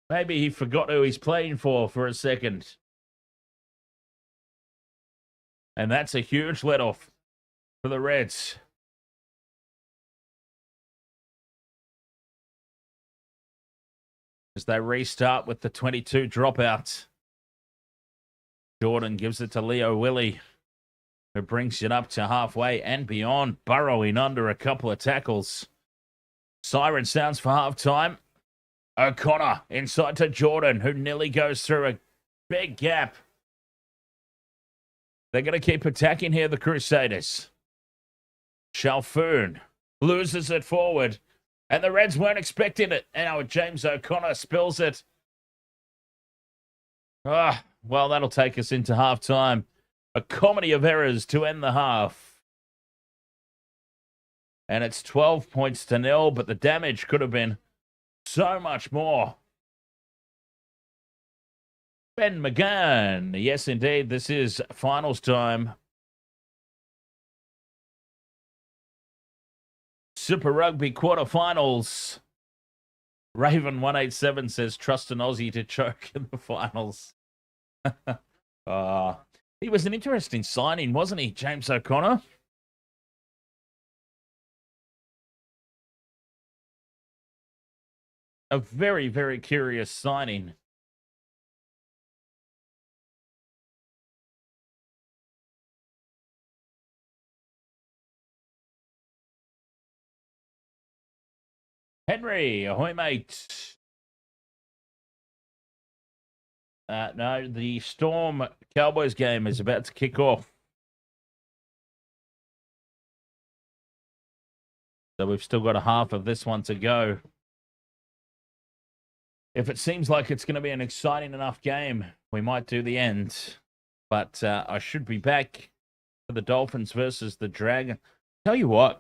Maybe he forgot who he's playing for a second. And that's a huge let-off for the Reds. As they restart with the 22 dropouts. Jordan gives it to Leo Willie, who brings it up to halfway and beyond, burrowing under a couple of tackles. Siren sounds for halftime. O'Connor inside to Jordan, who nearly goes through a big gap. They're going to keep attacking here, the Crusaders. Chalfoun loses it forward, and the Reds weren't expecting it. Now James O'Connor spills it. Well, that'll take us into halftime. A comedy of errors to end the half. And it's 12 points to 0, but the damage could have been so much more. Ben McGann. Yes, indeed, this is finals time. Super Rugby quarterfinals. Raven187 says, trust an Aussie to choke in the finals. He was an interesting signing, wasn't he, James O'Connor? A very, very curious signing. Henry, ahoy, mate. No, the Storm Cowboys game is about to kick off. So we've still got a half of this one to go. If it seems like it's going to be an exciting enough game, we might do the end. But I should be back for the Dolphins versus the Dragon. Tell you what,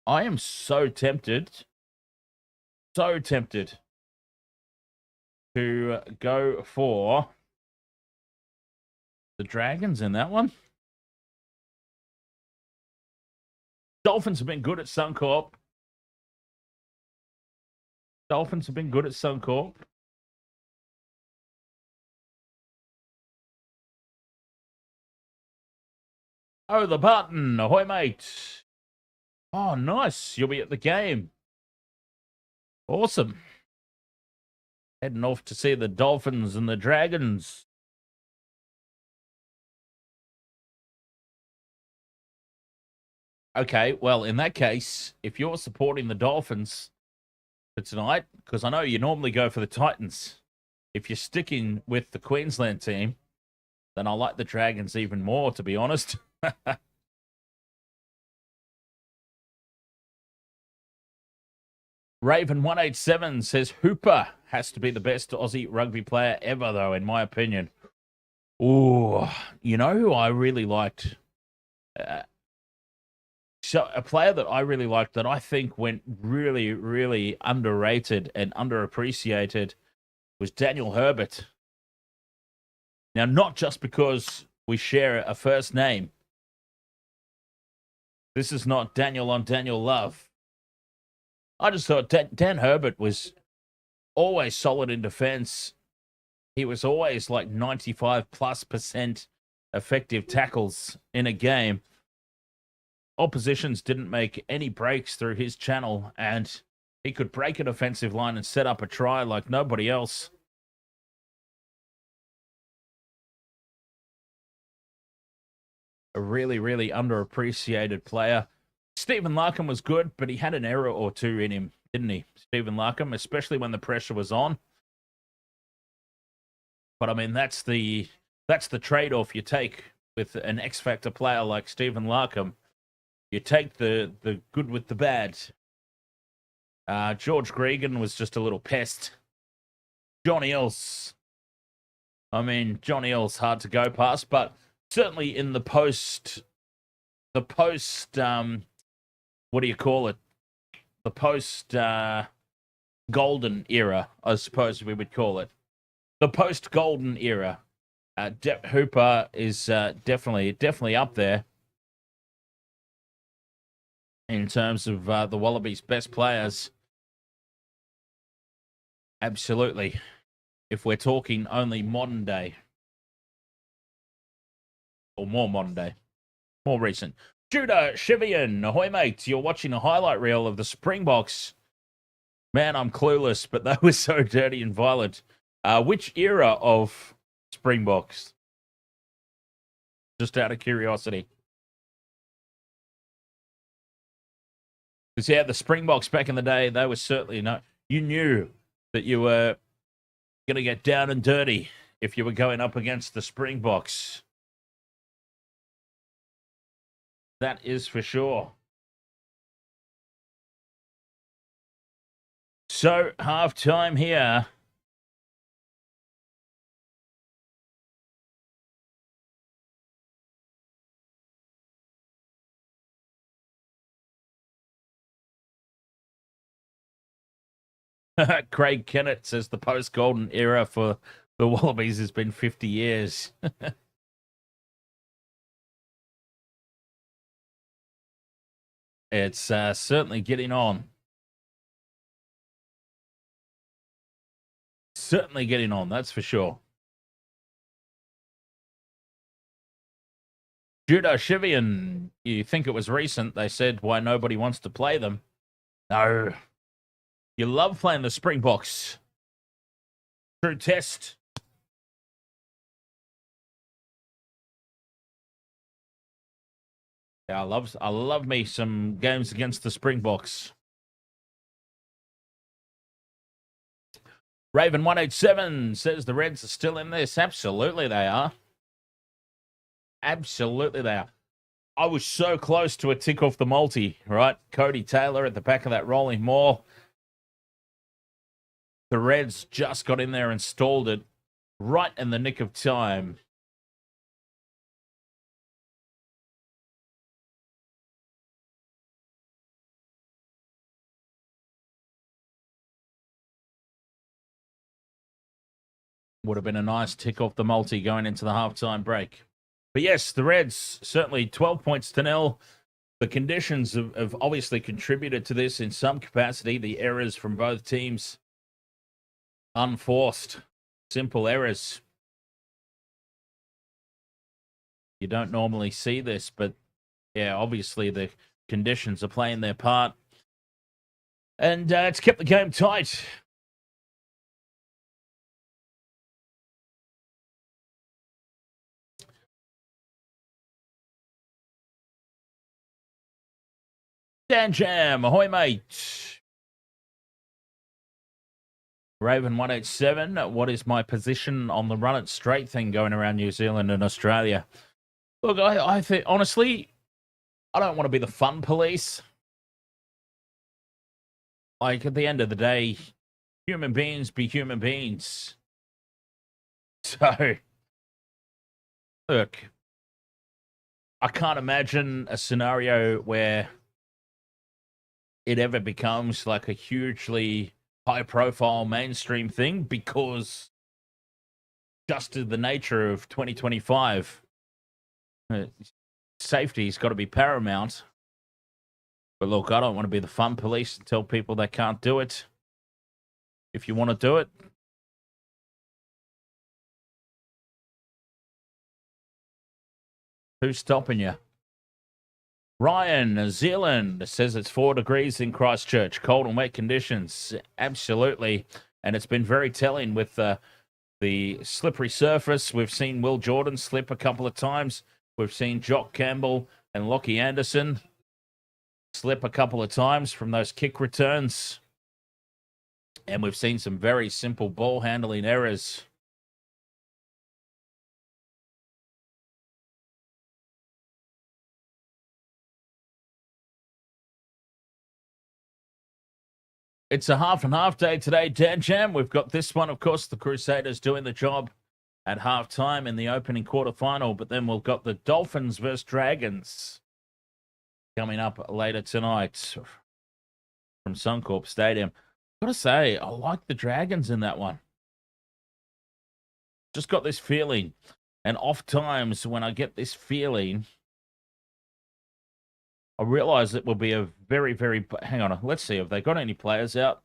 I am so tempted to go for the Dragons in that one. Dolphins have been good at Suncorp. Oh, the button. Ahoy, mate. Oh, nice. You'll be at the game. Awesome. Heading off to see the Dolphins and the Dragons. Okay, well, in that case, if you're supporting the Dolphins for tonight, because I know you normally go for the Titans, if you're sticking with the Queensland team, then I like the Dragons even more, to be honest. Raven187 says Hooper has to be the best Aussie rugby player ever, though, in my opinion. Ooh, you know who I really liked? So a player that I really liked that I think went really, really underrated and underappreciated was Daniel Herbert. Now, not just because we share a first name. This is not Daniel on Daniel love. I just thought Dan Herbert was always solid in defense. He was always like 95+% effective tackles in a game. Oppositions didn't make any breaks through his channel, and he could break a defensive line and set up a try like nobody else. A really, really underappreciated player. Stephen Larkham was good, but he had an error or two in him, didn't he? Stephen Larkham, especially when the pressure was on. But I mean, that's the trade-off you take with an X-Factor player like Stephen Larkham. You take the good with the bad. George Gregan was just a little pest. Johnny Else. I mean, Johnny Else hard to go past, but certainly in the post, what do you call it? The post golden era, I suppose we would call it. The post golden era. Hooper is definitely up there in terms of the Wallabies' best players. Absolutely. If we're talking only modern day. Or more modern day. More recent. Judah Chevian, ahoy mate, you're watching a highlight reel of the Springboks. Man, I'm clueless, but they were so dirty and violent. Which era of Springboks? Just out of curiosity. Because, yeah, the Springboks back in the day, they were certainly you knew that you were going to get down and dirty if you were going up against the Springboks. That is for sure. So, half-time here. Craig Kennett says the post-golden era for the Wallabies has been 50 years. It's certainly getting on. Certainly getting on, that's for sure. Judah Chevian, you think it was recent? They said why nobody wants to play them. No. You love playing the Springboks. True test. Yeah, I love me some games against the Springboks. Raven187 says the Reds are still in this. Absolutely they are. Absolutely they are. I was so close to a tick off the multi, right? Cody Taylor at the back of that rolling maul. The Reds just got in there and stalled it right in the nick of time. Would have been a nice tick off the multi going into the halftime break. But yes, the Reds, certainly 12 points to nil. The conditions have obviously contributed to this in some capacity. The errors from both teams. Unforced. Simple errors. You don't normally see this, but yeah, obviously the conditions are playing their part. And it's kept the game tight. Dan Jam, ahoy mate. Raven187, what is my position on the run it straight thing going around New Zealand and Australia? Look, I think, honestly, I don't want to be the fun police. Like, at the end of the day, human beings be human beings. So, look, I can't imagine a scenario where it ever becomes like a hugely high-profile mainstream thing, because just to the nature of 2025, safety's got to be paramount. But look, I don't want to be the fun police and tell people they can't do it. if you want to do it. Who's stopping you? Ryan, New Zealand, says it's 4 degrees in Christchurch. Cold and wet conditions. Absolutely. And it's been very telling with the slippery surface. We've seen Will Jordan slip a couple of times. We've seen Jock Campbell and Lockie Anderson slip a couple of times from those kick returns. And we've seen some very simple ball handling errors. It's a half and half day today, Dan Jam. We've got this one, of course, the Crusaders doing the job at halftime in the opening quarterfinal, but then we've got the Dolphins versus Dragons coming up later tonight from Suncorp Stadium. I've got to say, I like the Dragons in that one. Just got this feeling, and oft times when I get this feeling, I realize it will be a very, very... Hang on, let's see. Have they got any players out?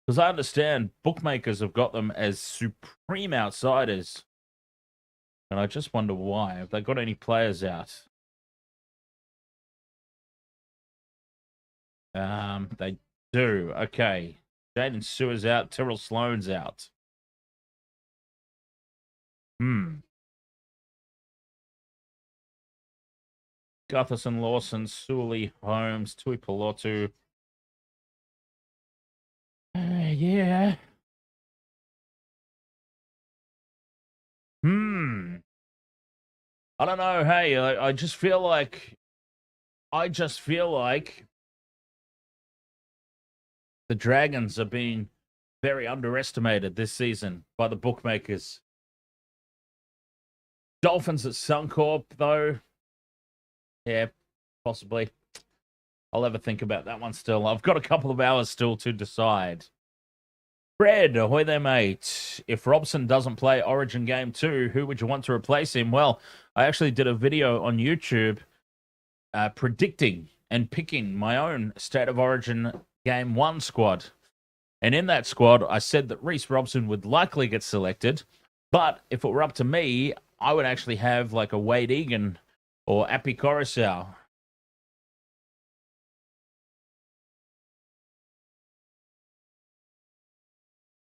Because I understand bookmakers have got them as supreme outsiders. And I just wonder why. Have they got any players out? They do. Okay. Jaden Sewer's out. Tyrrell Sloan's out. Gutherson, Lawson, Sully, Holmes, Tui Pelotu. Yeah. I don't know. Hey, I just feel like the Dragons are being very underestimated this season by the bookmakers. Dolphins at Suncorp, though. Yeah, possibly. I'll have a think about that one still. I've got a couple of hours still to decide. Fred, ahoy there, mate. If Robson doesn't play Origin Game 2, who would you want to replace him? Well, I actually did a video on YouTube predicting and picking my own State of Origin Game 1 squad. And in that squad, I said that Reece Robson would likely get selected. But if it were up to me, I would actually have like a Wade Egan or Api Coruscant.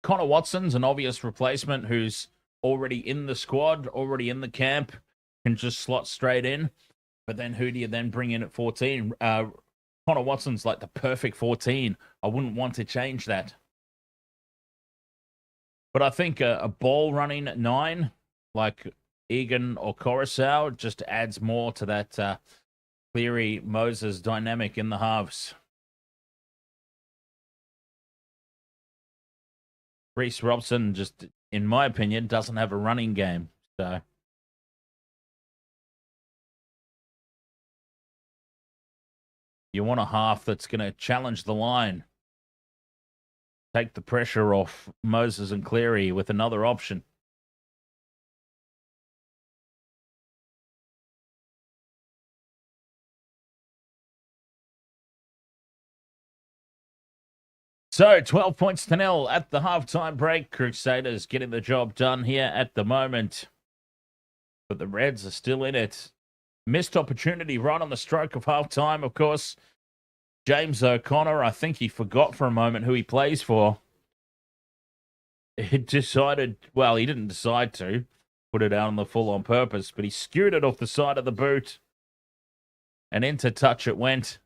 Connor Watson's an obvious replacement who's already in the squad, already in the camp, can just slot straight in. But then who do you then bring in at 14? Connor Watson's like the perfect 14. I wouldn't want to change that. But I think a ball running 9, like Egan or Coruscant, just adds more to that Cleary-Moses dynamic in the halves. Reece Robson, just in my opinion, doesn't have a running game. So you want a half that's going to challenge the line. Take the pressure off Moses and Cleary with another option. So 12 points to 0 at the halftime break. Crusaders getting the job done here at the moment. But the Reds are still in it. Missed opportunity right on the stroke of halftime, of course. James O'Connor, I think he forgot for a moment who he plays for. He decided, well, he didn't decide to put it out on the full on purpose, but he skewed it off the side of the boot. And into touch it went.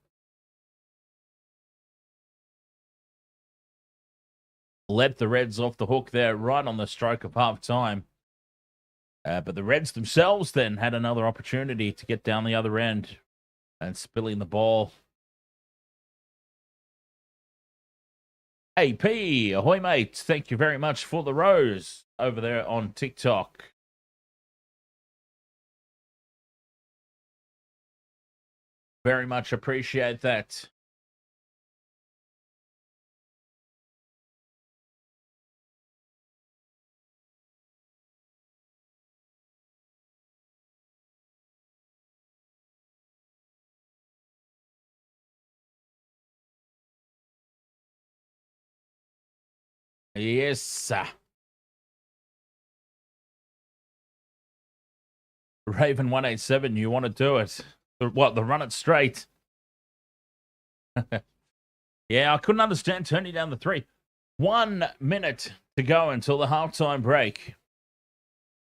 Let the Reds off the hook there right on the stroke of halftime. But the Reds themselves then had another opportunity to get down the other end and spilling the ball. AP, ahoy, mate. Thank you very much for the rose over there on TikTok. Very much appreciate that. Yes, sir. Raven 187, you want to do it? The run it straight? Yeah, I couldn't understand turning down the 3. 1 minute to go until the halftime break.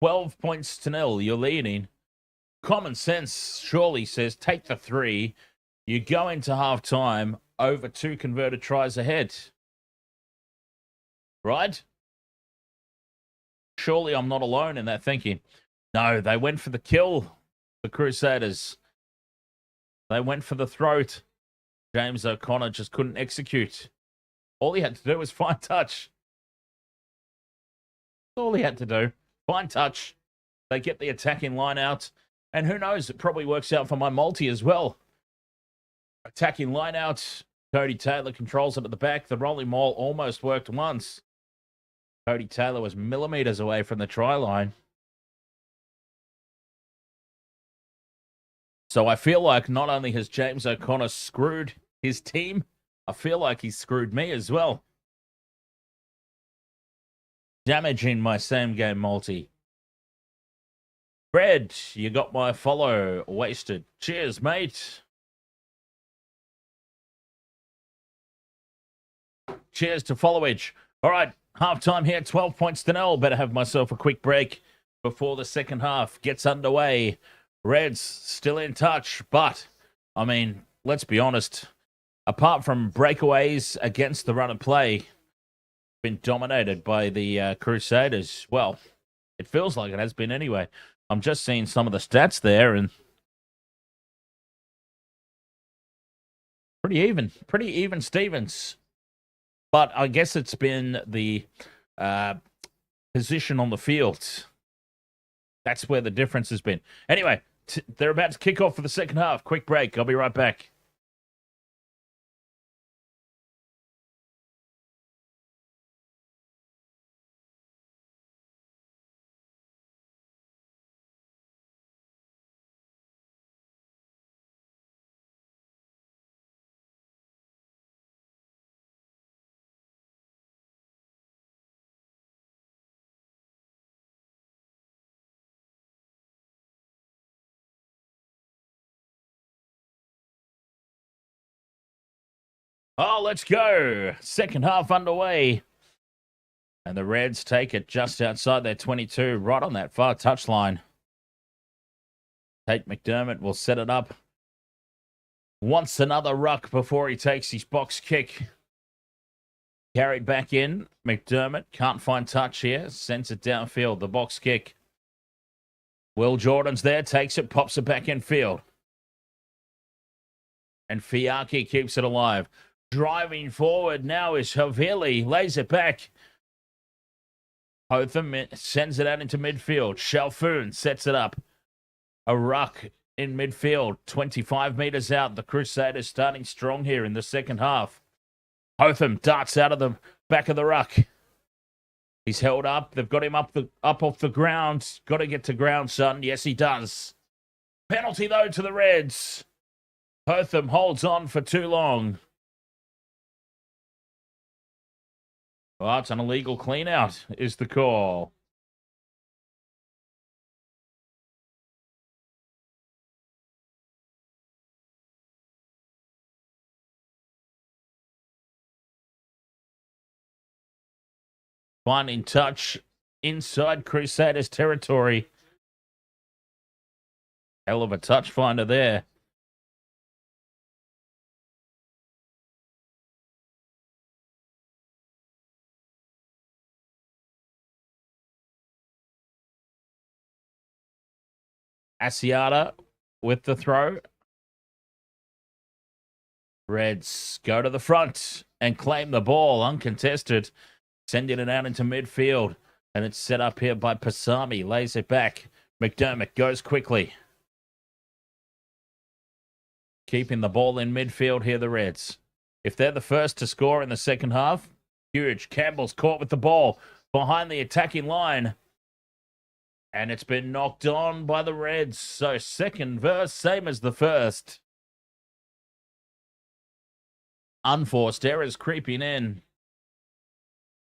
12 points to nil. You're leading. Common sense surely says take the 3. You go into halftime over 2 converted tries ahead. Right? Surely I'm not alone in that thinking. No, they went for the kill, the Crusaders. They went for the throat. James O'Connor just couldn't execute. All he had to do was find touch. All he had to do. Find touch. They get the attacking line out. And who knows, it probably works out for my multi as well. Attacking line out. Cody Taylor controls it at the back. The rolling maul almost worked once. Cody Taylor was millimeters away from the try line. So I feel like not only has James O'Connor screwed his team, I feel like he's screwed me as well. Damaging my same game multi. Fred, you got my follow wasted. Cheers, mate. Cheers to followage. All right, halftime here, 12 points to nil. Better have myself a quick break before the second half gets underway. Reds still in touch, but, I mean, let's be honest. Apart from breakaways against the run and play, been dominated by the Crusaders. Well, it feels like it has been anyway. I'm just seeing some of the stats there, and pretty even Stevens. But I guess it's been the position on the field. That's where the difference has been. Anyway, they're about to kick off for the second half. Quick break. I'll be right back. Oh, let's go. Second half underway. And the Reds take it just outside their 22, right on that far touchline. Tate McDermott will set it up. Wants another ruck before he takes his box kick. Carried back in. McDermott can't find touch here. Sends it downfield. The box kick. Will Jordan's there. Takes it. Pops it back in field. And Fiaki keeps it alive. Driving forward now is Havili. Lays it back. Hotham sends it out into midfield. Shalfoon sets it up. A ruck in midfield. 25 meters out. The Crusaders starting strong here in the second half. Hotham darts out of the back of the ruck. He's held up. They've got him up off the ground. Got to get to ground, son. Yes, he does. Penalty, though, to the Reds. Hotham holds on for too long. Well, it's an illegal clean-out is the call. Finding touch inside Crusaders territory. Hell of a touch finder there. Asiata with the throw. Reds go to the front and claim the ball uncontested. Sending it out into midfield. And it's set up here by Pasami. Lays it back. McDermott goes quickly. Keeping the ball in midfield here, the Reds. If they're the first to score in the second half, huge. Campbell's caught with the ball behind the attacking line. And it's been knocked on by the Reds. So second verse, same as the first. Unforced errors creeping in.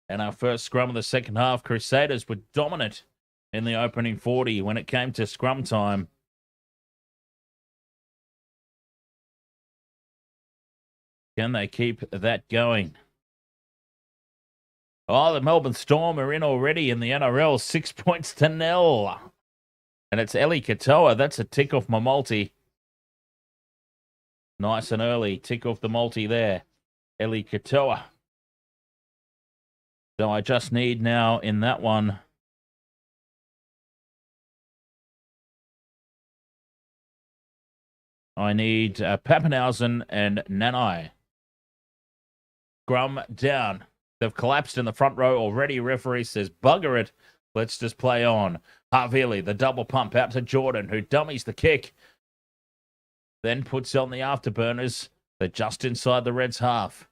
And our first scrum of the second half, Crusaders were dominant in the opening 40 when it came to scrum time. Can they keep that going? Oh, the Melbourne Storm are in already in the NRL, 6 points to 0. And it's Eli Katoa. That's a tick off my multi. Nice and early. Tick off the multi there. Eli Katoa. So I just need now in that one. I need Pappenhausen and Nanai. Scrum down. They've collapsed in the front row already. Referee says, bugger it. Let's just play on. Harvili, the double pump out to Jordan, who dummies the kick. Then puts on the afterburners. They're just inside the Reds' half.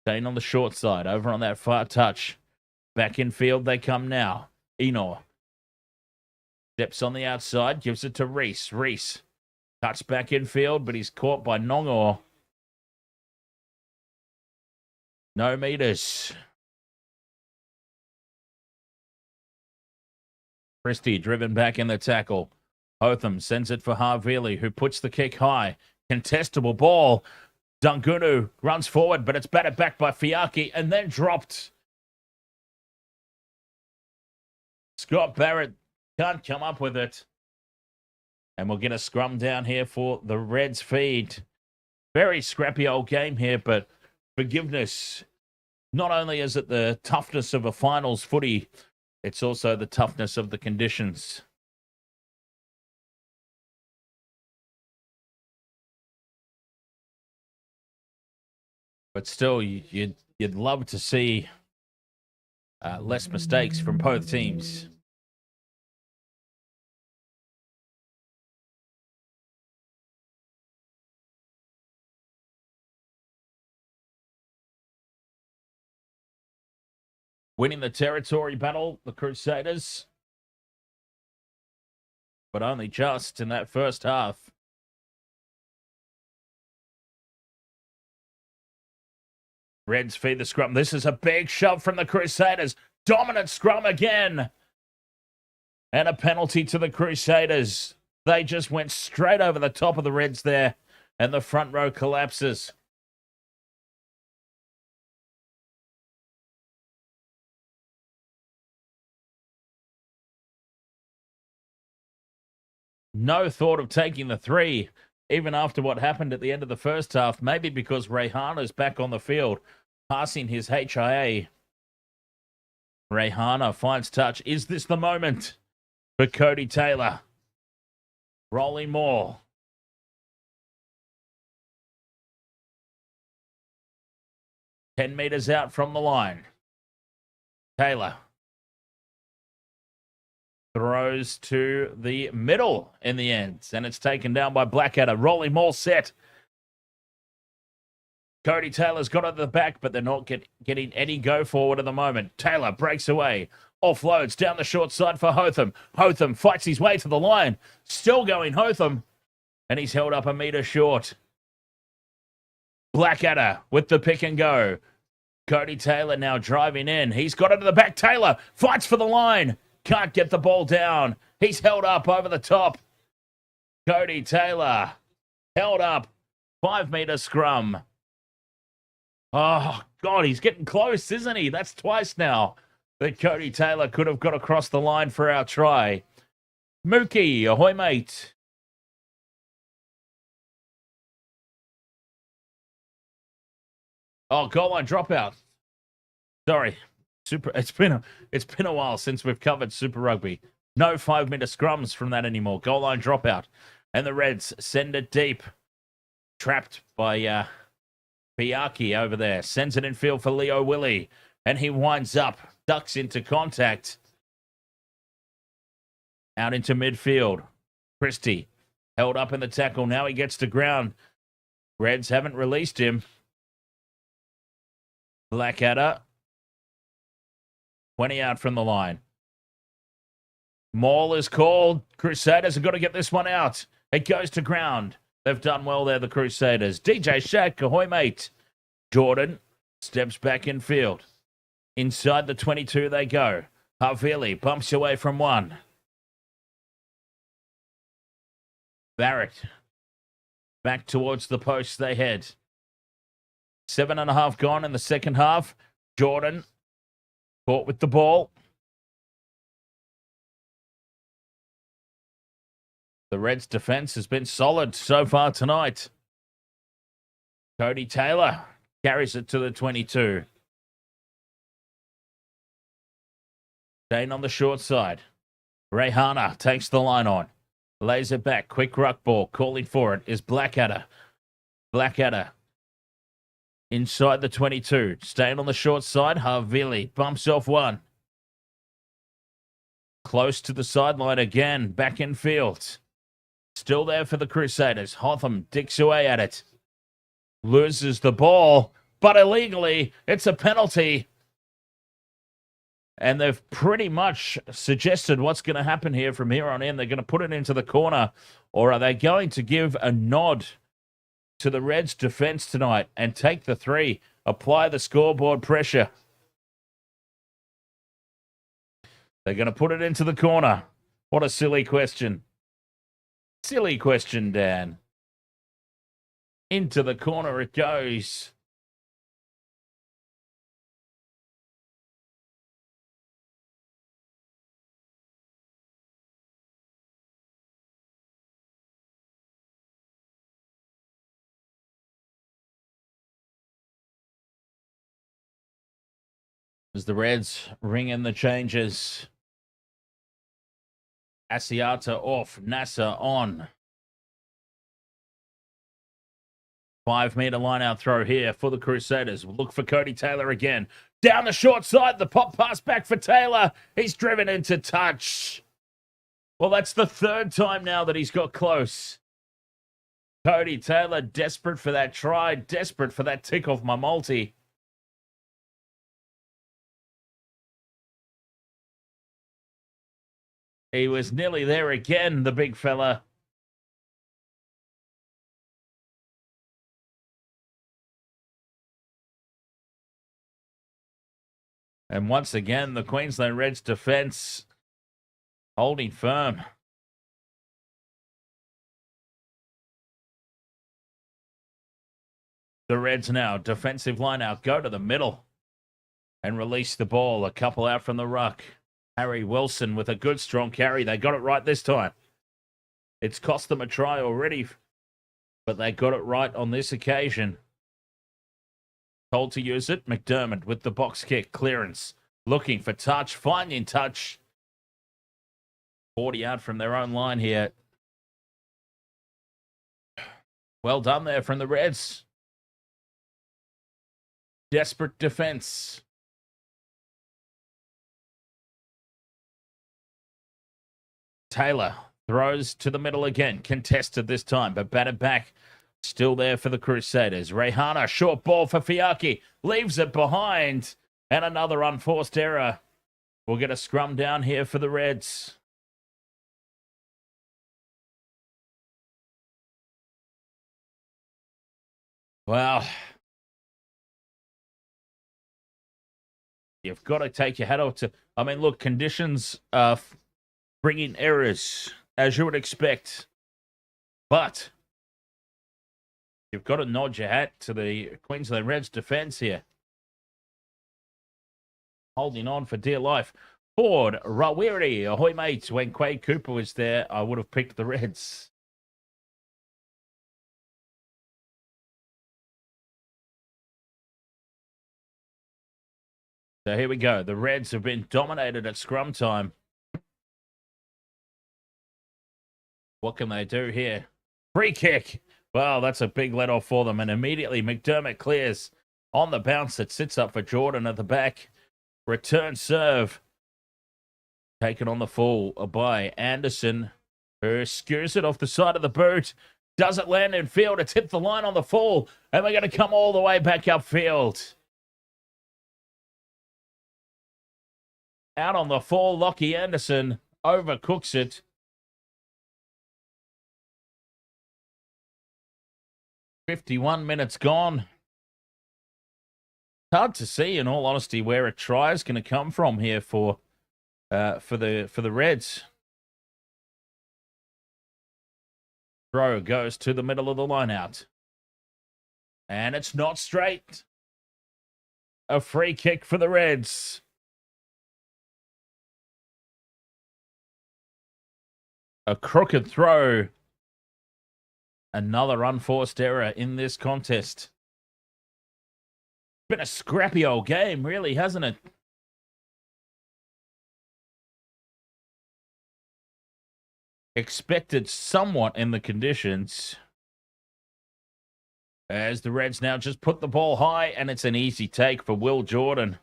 Staying on the short side, over on that far touch. Back in field they come now. Enor. Steps on the outside, gives it to Reese. Reese cuts back in field, but he's caught by Nongor. No meters. Christie driven back in the tackle. Hotham sends it for Harvili, who puts the kick high. Contestable ball. Dungunu runs forward, but it's batted back by Fiaki and then dropped. Scott Barrett can't come up with it. And we'll get a scrum down here for the Reds feed. Very scrappy old game here, but forgiveness. Not only is it the toughness of a finals footy, it's also the toughness of the conditions. But still, you'd love to see less mistakes from both teams. Winning the territory battle, the Crusaders. But only just in that first half. Reds feed the scrum. This is a big shove from the Crusaders. Dominant scrum again. And a penalty to the Crusaders. They just went straight over the top of the Reds there. And the front row collapses. No thought of taking the 3, even after what happened at the end of the first half. Maybe because Rehana's back on the field, passing his HIA. Rehana finds touch. Is this the moment for Cody Taylor? Rolling more. Ten meters out from the line. Taylor throws to the middle in the end, and it's taken down by Blackadder. Rolling more set. Cody Taylor's got it at the back, but they're not getting any go forward at the moment. Taylor breaks away. Offloads down the short side for Hotham. Hotham fights his way to the line. Still going Hotham, and he's held up a meter short. Blackadder with the pick and go. Cody Taylor now driving in. He's got it to the back. Taylor fights for the line. Can't get the ball down. He's held up over the top. Cody Taylor held up. 5 meter scrum. Oh, God, he's getting close, isn't he? That's twice now that Cody Taylor could have got across the line for our try. Mookie, ahoy, mate. Oh, goal line dropout. Sorry. It's been a while since we've covered Super Rugby. No 5 meter scrums from that anymore. Goal line dropout. And the Reds send it deep. Trapped by Piaki over there. Sends it in field for Leo Willie. And he winds up. Ducks into contact. Out into midfield. Christie held up in the tackle. Now he gets to ground. Reds haven't released him. Blackadder. 20 out from the line. Maul is called. Crusaders have got to get this one out. It goes to ground. They've done well there, the Crusaders. DJ Shack, ahoy, mate. Jordan steps back in field. Inside the 22 they go. Havili bumps away from one. Barrett. Back towards the post they head. 7.5 gone in the second half. Jordan caught with the ball. The Reds' defense has been solid so far tonight. Cody Taylor carries it to the 22. Staying on the short side. Rehana takes the line on. Lays it back. Quick ruck ball. Calling for it is Blackadder. Blackadder. Inside the 22. Staying on the short side. Havili bumps off one. Close to the sideline again. Back in field. Still there for the Crusaders. Hotham digs away at it. Loses the ball, but illegally. It's a penalty. And they've pretty much suggested what's going to happen here from here on in. They're going to put it into the corner, or are they going to give a nod to the Reds' defense tonight and take the 3, apply the scoreboard pressure? They're going to put it into the corner. What a silly question. Silly question, Dan. Into the corner it goes. As the Reds ring in the changes. Asiata off, Nasser on. 5-meter line-out throw here for the Crusaders. We'll look for Cody Taylor again. Down the short side, the pop pass back for Taylor. He's driven into touch. Well, that's the 3rd time now that he's got close. Cody Taylor desperate for that try, desperate for that tick off my multi. He was nearly there again, the big fella. And once again, the Queensland Reds defense holding firm. The Reds now, defensive line out, go to the middle and release the ball. A couple out from the ruck. Harry Wilson with a good strong carry. They got it right this time. It's cost them a try already, but they got it right on this occasion. Told to use it. McDermott with the box kick clearance. Looking for touch. Finding touch. 40 out from their own line here. Well done there from the Reds. Desperate defense. Taylor throws to the middle again. Contested this time, but batted back. Still there for the Crusaders. Rehana, short ball for Fiaki. Leaves it behind. And another unforced error. We'll get a scrum down here for the Reds. Well, you've got to take your hat off to... I mean, look, conditions bring in errors, as you would expect. But you've got to nod your hat to the Queensland Reds defense here. Holding on for dear life. Ford, Rawiri, ahoy mates. When Quade Cooper was there, I would have picked the Reds. So here we go. The Reds have been dominated at scrum time. What can they do here? Free kick. Well, that's a big let off for them. And immediately McDermott clears on the bounce. It sits up for Jordan at the back. Return serve. Taken on the full by Anderson, who skews it off the side of the boot. Does it land in field? It's hit the line on the full. And we're going to come all the way back upfield. Out on the full, Lockie Anderson overcooks it. .51 minutes gone. hard to see, in all honesty, where a try is going to come from here for the Reds. Throw goes to the middle of the line out. And it's not straight. A free kick for the Reds. A crooked throw. Another unforced error in this contest. Been a scrappy old game, really, hasn't it? Expected somewhat in the conditions. As the Reds now just put the ball high, and it's an easy take for Will Jordan.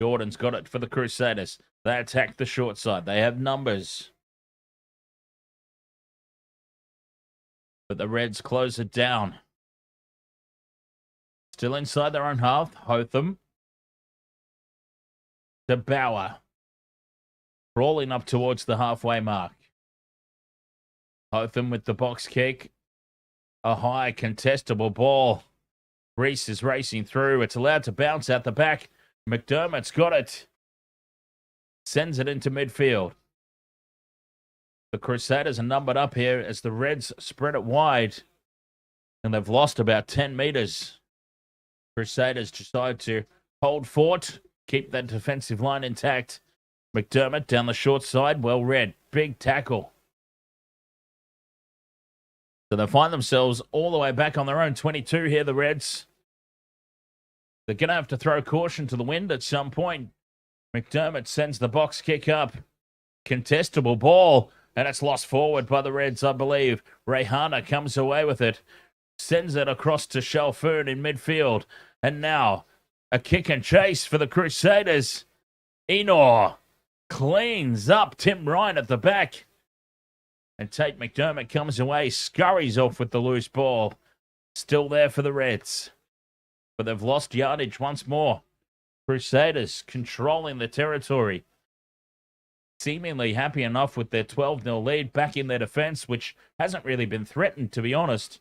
Jordan's got it for the Crusaders. They attack the short side. They have numbers. But the Reds close it down. Still inside their own half. Hotham. To Bauer. Crawling up towards the halfway mark. Hotham with the box kick. A high contestable ball. Reese is racing through. It's allowed to bounce out the back. McDermott's got it. Sends it into midfield. The Crusaders are numbered up here as the Reds spread it wide. And they've lost about 10 metres. Crusaders decide to hold fort. Keep that defensive line intact. McDermott down the short side. Well read. Big tackle. So they find themselves all the way back on their own 22 here, the Reds. They're going to have to throw caution to the wind at some point. McDermott sends the box kick up. Contestable ball. And it's lost forward by the Reds, I believe. Rehana comes away with it. Sends it across to Shalford in midfield. And now a kick and chase for the Crusaders. Enor cleans up Tim Ryan at the back. And Tate McDermott comes away, scurries off with the loose ball. Still there for the Reds. But they've lost yardage once more. Crusaders controlling the territory. Seemingly happy enough with their 12-0 lead back in their defence, which hasn't really been threatened, to be honest.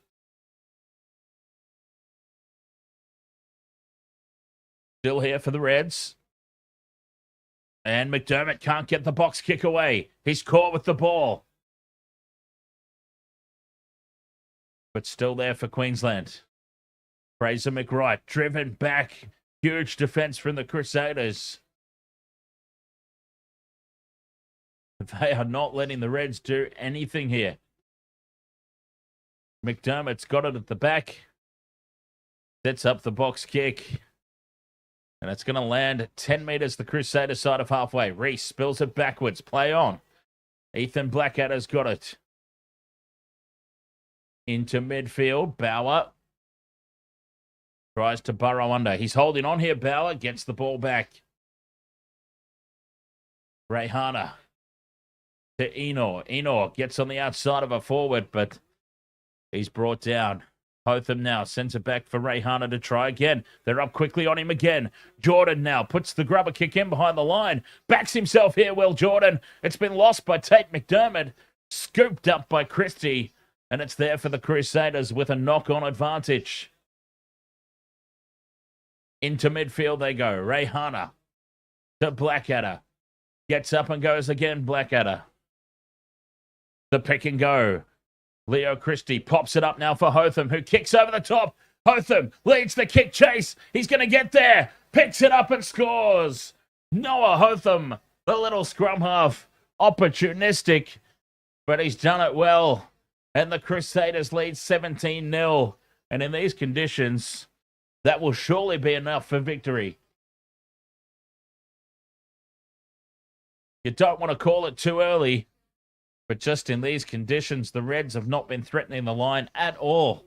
Still here for the Reds. And McDermott can't get the box kick away. He's caught with the ball. But still there for Queensland. Fraser McWright driven back. Huge defence from the Crusaders. They are not letting the Reds do anything here. McDermott's got it at the back. Sets up the box kick. And it's going to land 10 metres the Crusader side of halfway. Reese spills it backwards. Play on. Ethan Blackadder's got it. Into midfield. Bauer tries to burrow under. He's holding on here. Bauer gets the ball back. Rehana to Enor. Enor gets on the outside of a forward, but he's brought down. Hotham now sends it back for Rehana to try again. They're up quickly on him again. Jordan now puts the grubber kick in behind the line. Backs himself here, Will Jordan. It's been lost by Tate McDermott. Scooped up by Christie. And it's there for the Crusaders with a knock-on advantage. Into midfield they go. Rehana to Blackadder. Gets up and goes again, Blackadder. The pick and go. Leo Christie pops it up now for Hotham, who kicks over the top. Hotham leads the kick chase. He's going to get there. Picks it up and scores. Noah Hotham, the little scrum half. Opportunistic, but he's done it well. And the Crusaders lead 17-0. And in these conditions, that will surely be enough for victory. You don't want to call it too early. But just in these conditions, the Reds have not been threatening the line at all.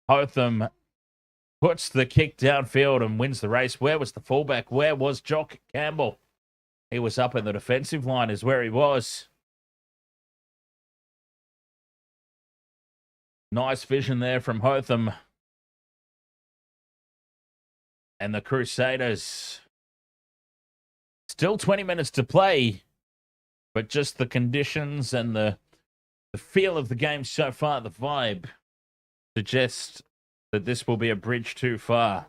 Hotham puts the kick downfield and wins the race. Where was the fullback? Where was Jock Campbell? He was up in the defensive line is where he was. Nice vision there from Hotham. And the Crusaders... Still 20 minutes to play, but just the conditions and the feel of the game so far, the vibe, suggest that this will be a bridge too far.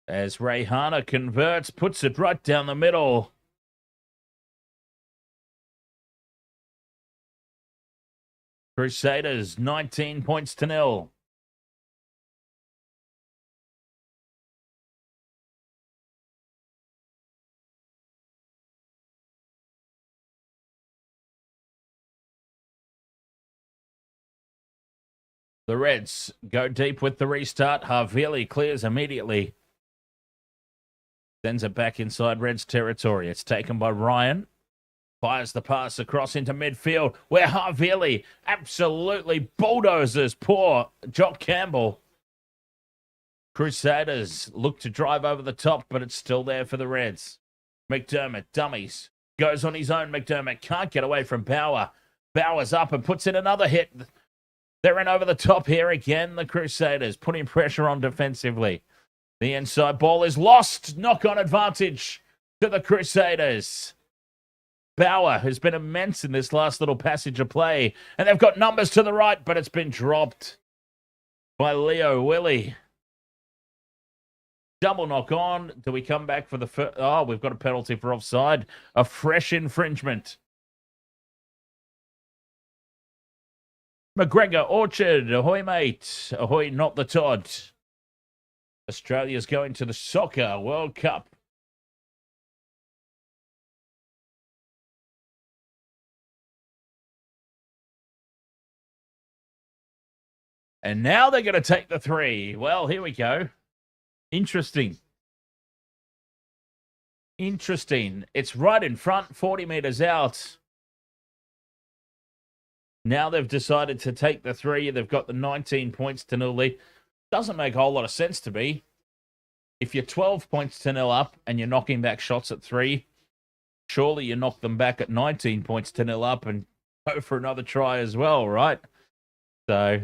As Rayhana converts, puts it right down the middle. Crusaders, 19 points to 0. The Reds go deep with the restart. Havili clears immediately. Sends it back inside Reds territory. It's taken by Ryan. Fires the pass across into midfield where Havili absolutely bulldozers poor Jock Campbell. Crusaders look to drive over the top, but it's still there for the Reds. McDermott dummies. Goes on his own. McDermott can't get away from Bauer. Bauer's up and puts in another hit. They're in over the top here again, the Crusaders, putting pressure on defensively. The inside ball is lost. Knock-on advantage to the Crusaders. Bauer has been immense in this last little passage of play. And they've got numbers to the right, but it's been dropped by Leo Willie. Double knock-on. Do we come back for the first? Oh, we've got a penalty for offside. A fresh infringement. McGregor, Orchard, ahoy mate, ahoy not the Todd. Australia's going to the Soccer World Cup. And now they're going to take the 3. Well, here we go. Interesting. It's right in front, 40 metres out. Now they've decided to take the 3. They've got the 19 points to 0 lead. Doesn't make a whole lot of sense to me. If you're 12 points to 0 up and you're knocking back shots at 3, surely you knock them back at 19 points to 0 up and go for another try as well, right? So,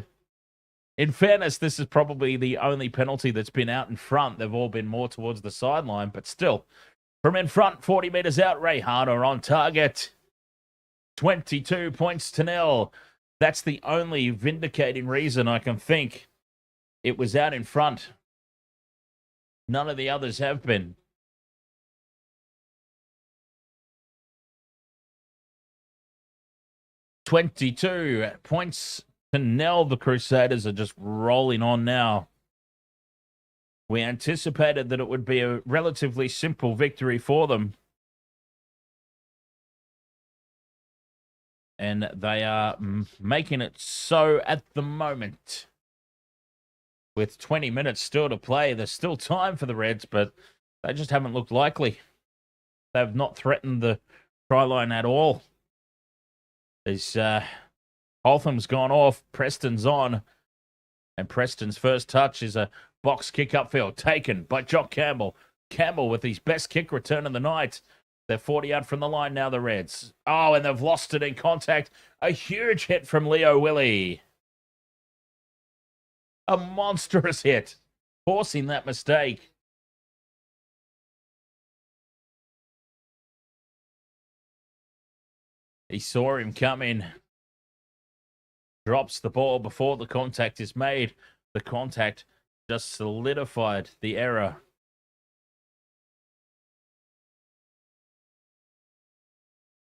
in fairness, this is probably the only penalty that's been out in front. They've all been more towards the sideline, but still. From in front, 40 metres out, Rayhana on target. 22 points to 0. That's the only vindicating reason I can think it was out in front. None of the others have been. $22 points to 0. The Crusaders are just rolling on now. We anticipated that it would be a relatively simple victory for them. And they are making it so at the moment. With 20 minutes still to play, there's still time for the Reds, but they just haven't looked likely. They've not threatened the try line at all. There's Holtham's gone off, Preston's on, and Preston's first touch is a box kick upfield taken by Jock Campbell. Campbell with his best kick return of the night. They're 40 out from the line now, the Reds. Oh, and they've lost it in contact. A huge hit from Leo Willie. A monstrous hit, forcing that mistake. He saw him come in. Drops the ball before the contact is made. The contact just solidified the error.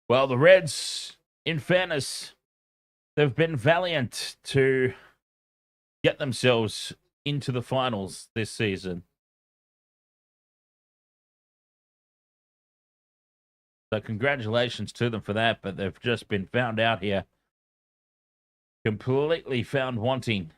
Well, the Reds, in fairness, they've been valiant to get themselves into the finals this season. So congratulations to them for that, but they've just been found out here. Completely found wanting.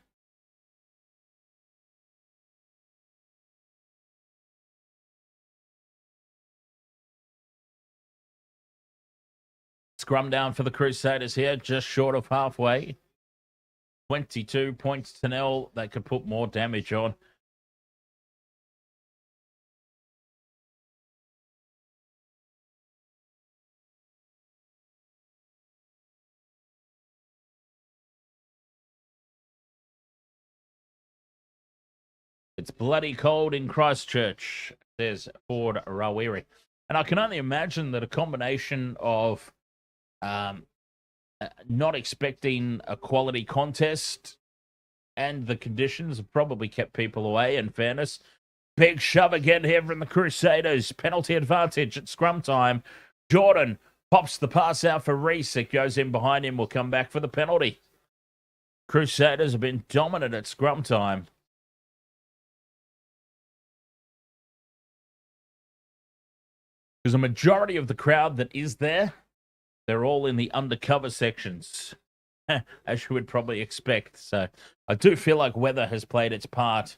Scrum down for the Crusaders here, just short of halfway. 22 points to 0. They could put more damage on. It's bloody cold in Christchurch, says Ford Rawiri. And I can only imagine that a combination of Not expecting a quality contest, and the conditions have probably kept people away, in fairness. Big shove again here from the Crusaders. Penalty advantage at scrum time. Jordan pops the pass out for Reese. It goes in behind him. Will come back for the penalty. Crusaders have been dominant at scrum time. Because a majority of the crowd that is there, they're all in the undercover sections, as you would probably expect. So I do feel like weather has played its part,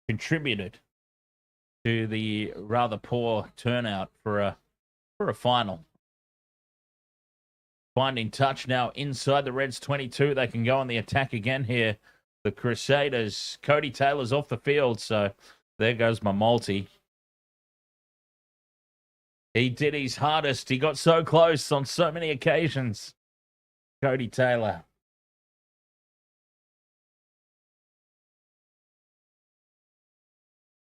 contributed to the rather poor turnout for a final. Finding touch now inside the Reds 22. They can go on the attack again here. The Crusaders. Cody Taylor's off the field, so there goes my multi. He did his hardest. He got so close on so many occasions. Cody Taylor.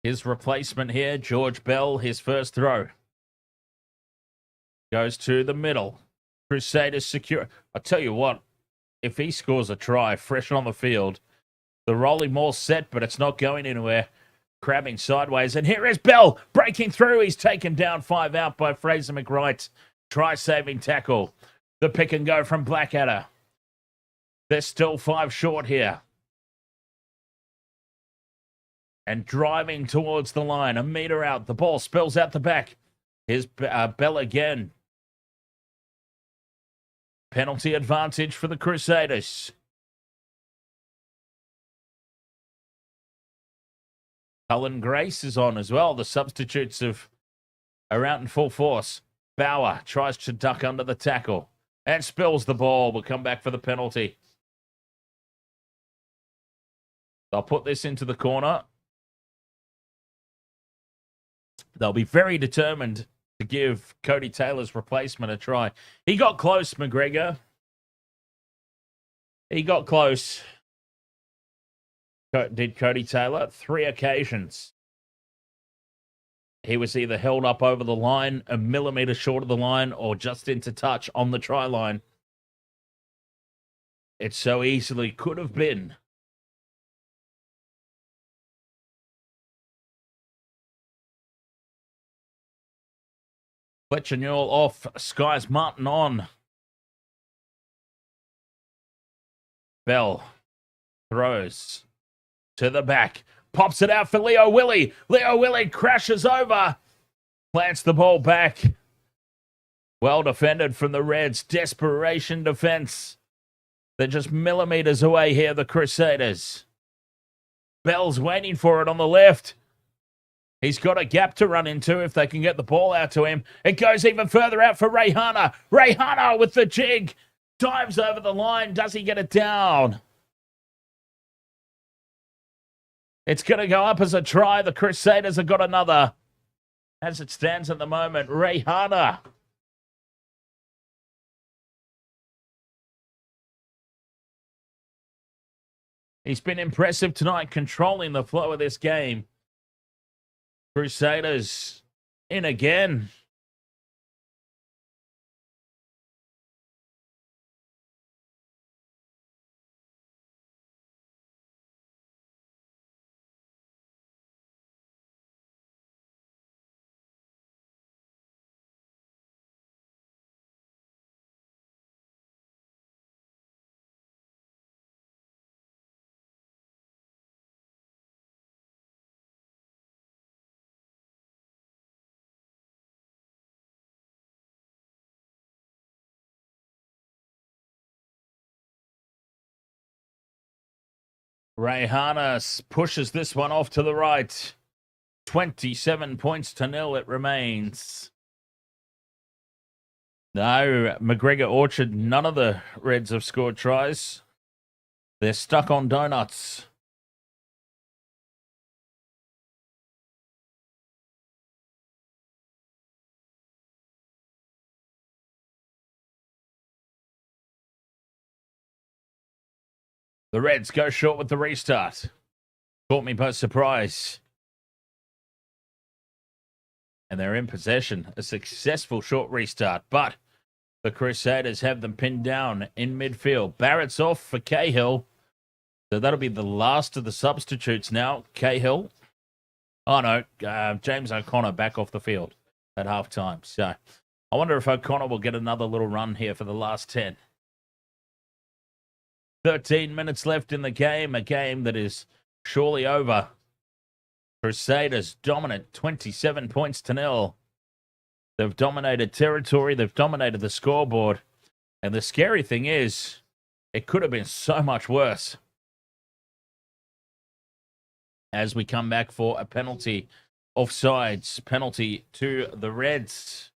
His replacement here, George Bell, his first throw. Goes to the middle. Crusaders secure. I tell you what, if he scores a try fresh on the field, the rolling ball set, but it's not going anywhere. Crabbing sideways, and here is Bell breaking through. He's taken down 5 out by Fraser McWright. Try-saving tackle. The pick and go from Blackadder. They're still 5 short here. And driving towards the line, a metre out. The ball spills out the back. Here's Bell again. Penalty advantage for the Crusaders. Cullen Grace is on as well. The substitutes are out in full force. Bauer tries to duck under the tackle and spills the ball. Will come back for the penalty. They'll put this into the corner. They'll be very determined to give Cody Taylor's replacement a try. He got close, McGregor. He got close. Did Cody Taylor? 3 occasions. He was either held up over the line, a millimetre short of the line, or just into touch on the try line. It so easily could have been. Fletcher Newell off. Skies Martin on. Bell throws to the back. Pops it out for Leo Willie. Leo Willie crashes over. Plants the ball back. Well defended from the Reds. Desperation defense. They're just millimeters away here, the Crusaders. Bell's waiting for it on the left. He's got a gap to run into if they can get the ball out to him. It goes even further out for Rayhana. Rayhana with the jig. Dives over the line. Does he get it down? It's going to go up as a try. The Crusaders have got another. As it stands at the moment, Rayhana. He's been impressive tonight, controlling the flow of this game. Crusaders in again. Rayhana pushes this one off to the right. 27 points to 0 it remains. No, McGregor Orchard, none of the Reds have scored tries. They're stuck on donuts. The Reds go short with the restart. Caught me by surprise. And they're in possession. A successful short restart. But The Crusaders have them pinned down in midfield. Barrett's off for Cahill. So that'll be the last of the substitutes now. Cahill. Oh, no. James O'Connor back off the field at halftime. So I wonder if O'Connor will get another little run here for the last 10. 13 minutes left in the game. A game that is surely over. Crusaders dominant, 27 points to 0. They've dominated territory. They've dominated the scoreboard. And the scary thing is, it could have been so much worse. As we come back for a penalty, offsides, penalty to the Reds.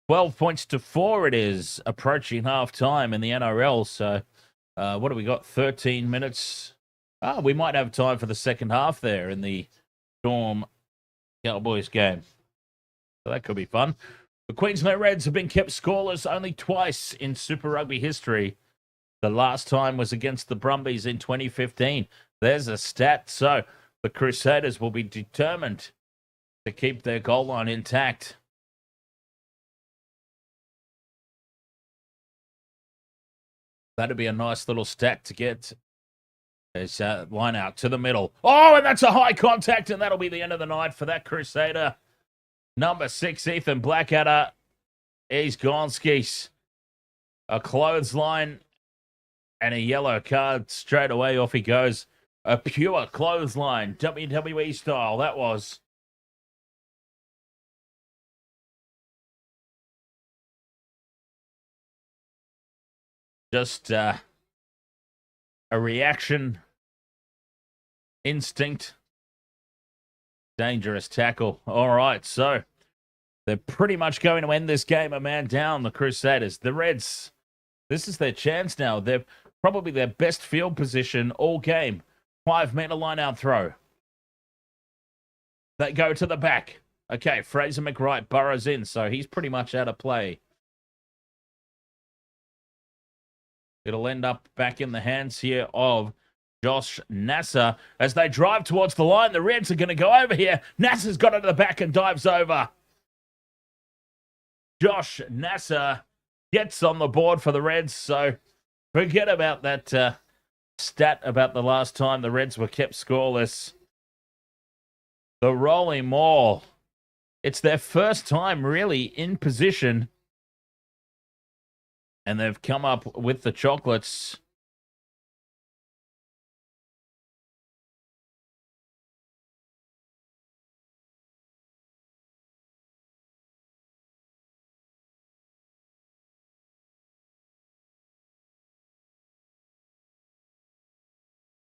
12 points to 4 it is, approaching half-time in the NRL. So, what do we got? 13 minutes. We might have time for the second half there in the Storm Cowboys game. So that could be fun. The Queensland Reds have been kept scoreless only twice in Super Rugby history. The last time was against the Brumbies in 2015. There's a stat. So the Crusaders will be determined to keep their goal line intact. That'd be a nice little stat to get. There's a line out to the middle. Oh, and that's a high contact, and that'll be the end of the night for that Crusader. Number 6, Ethan Blackadder. He's gone skis. A clothesline and a yellow card. Straight away, off he goes. A pure clothesline, WWE style, that was. Just a reaction. Instinct. Dangerous tackle. All right, so they're pretty much going to end this game a man down, the Crusaders. The Reds, this is their chance now. They're probably their best field position all game. 5-meter line-out throw. They go to the back. Okay, Fraser McWright burrows in, so he's pretty much out of play. It'll end up back in the hands here of Josh Nasser. As they drive towards the line, the Reds are going to go over here. Nasser's got it to the back and dives over. Josh Nasser gets on the board for the Reds, so forget about that stat about the last time the Reds were kept scoreless. The rolling maul. It's their first time really in position. And they've come up with the chocolates.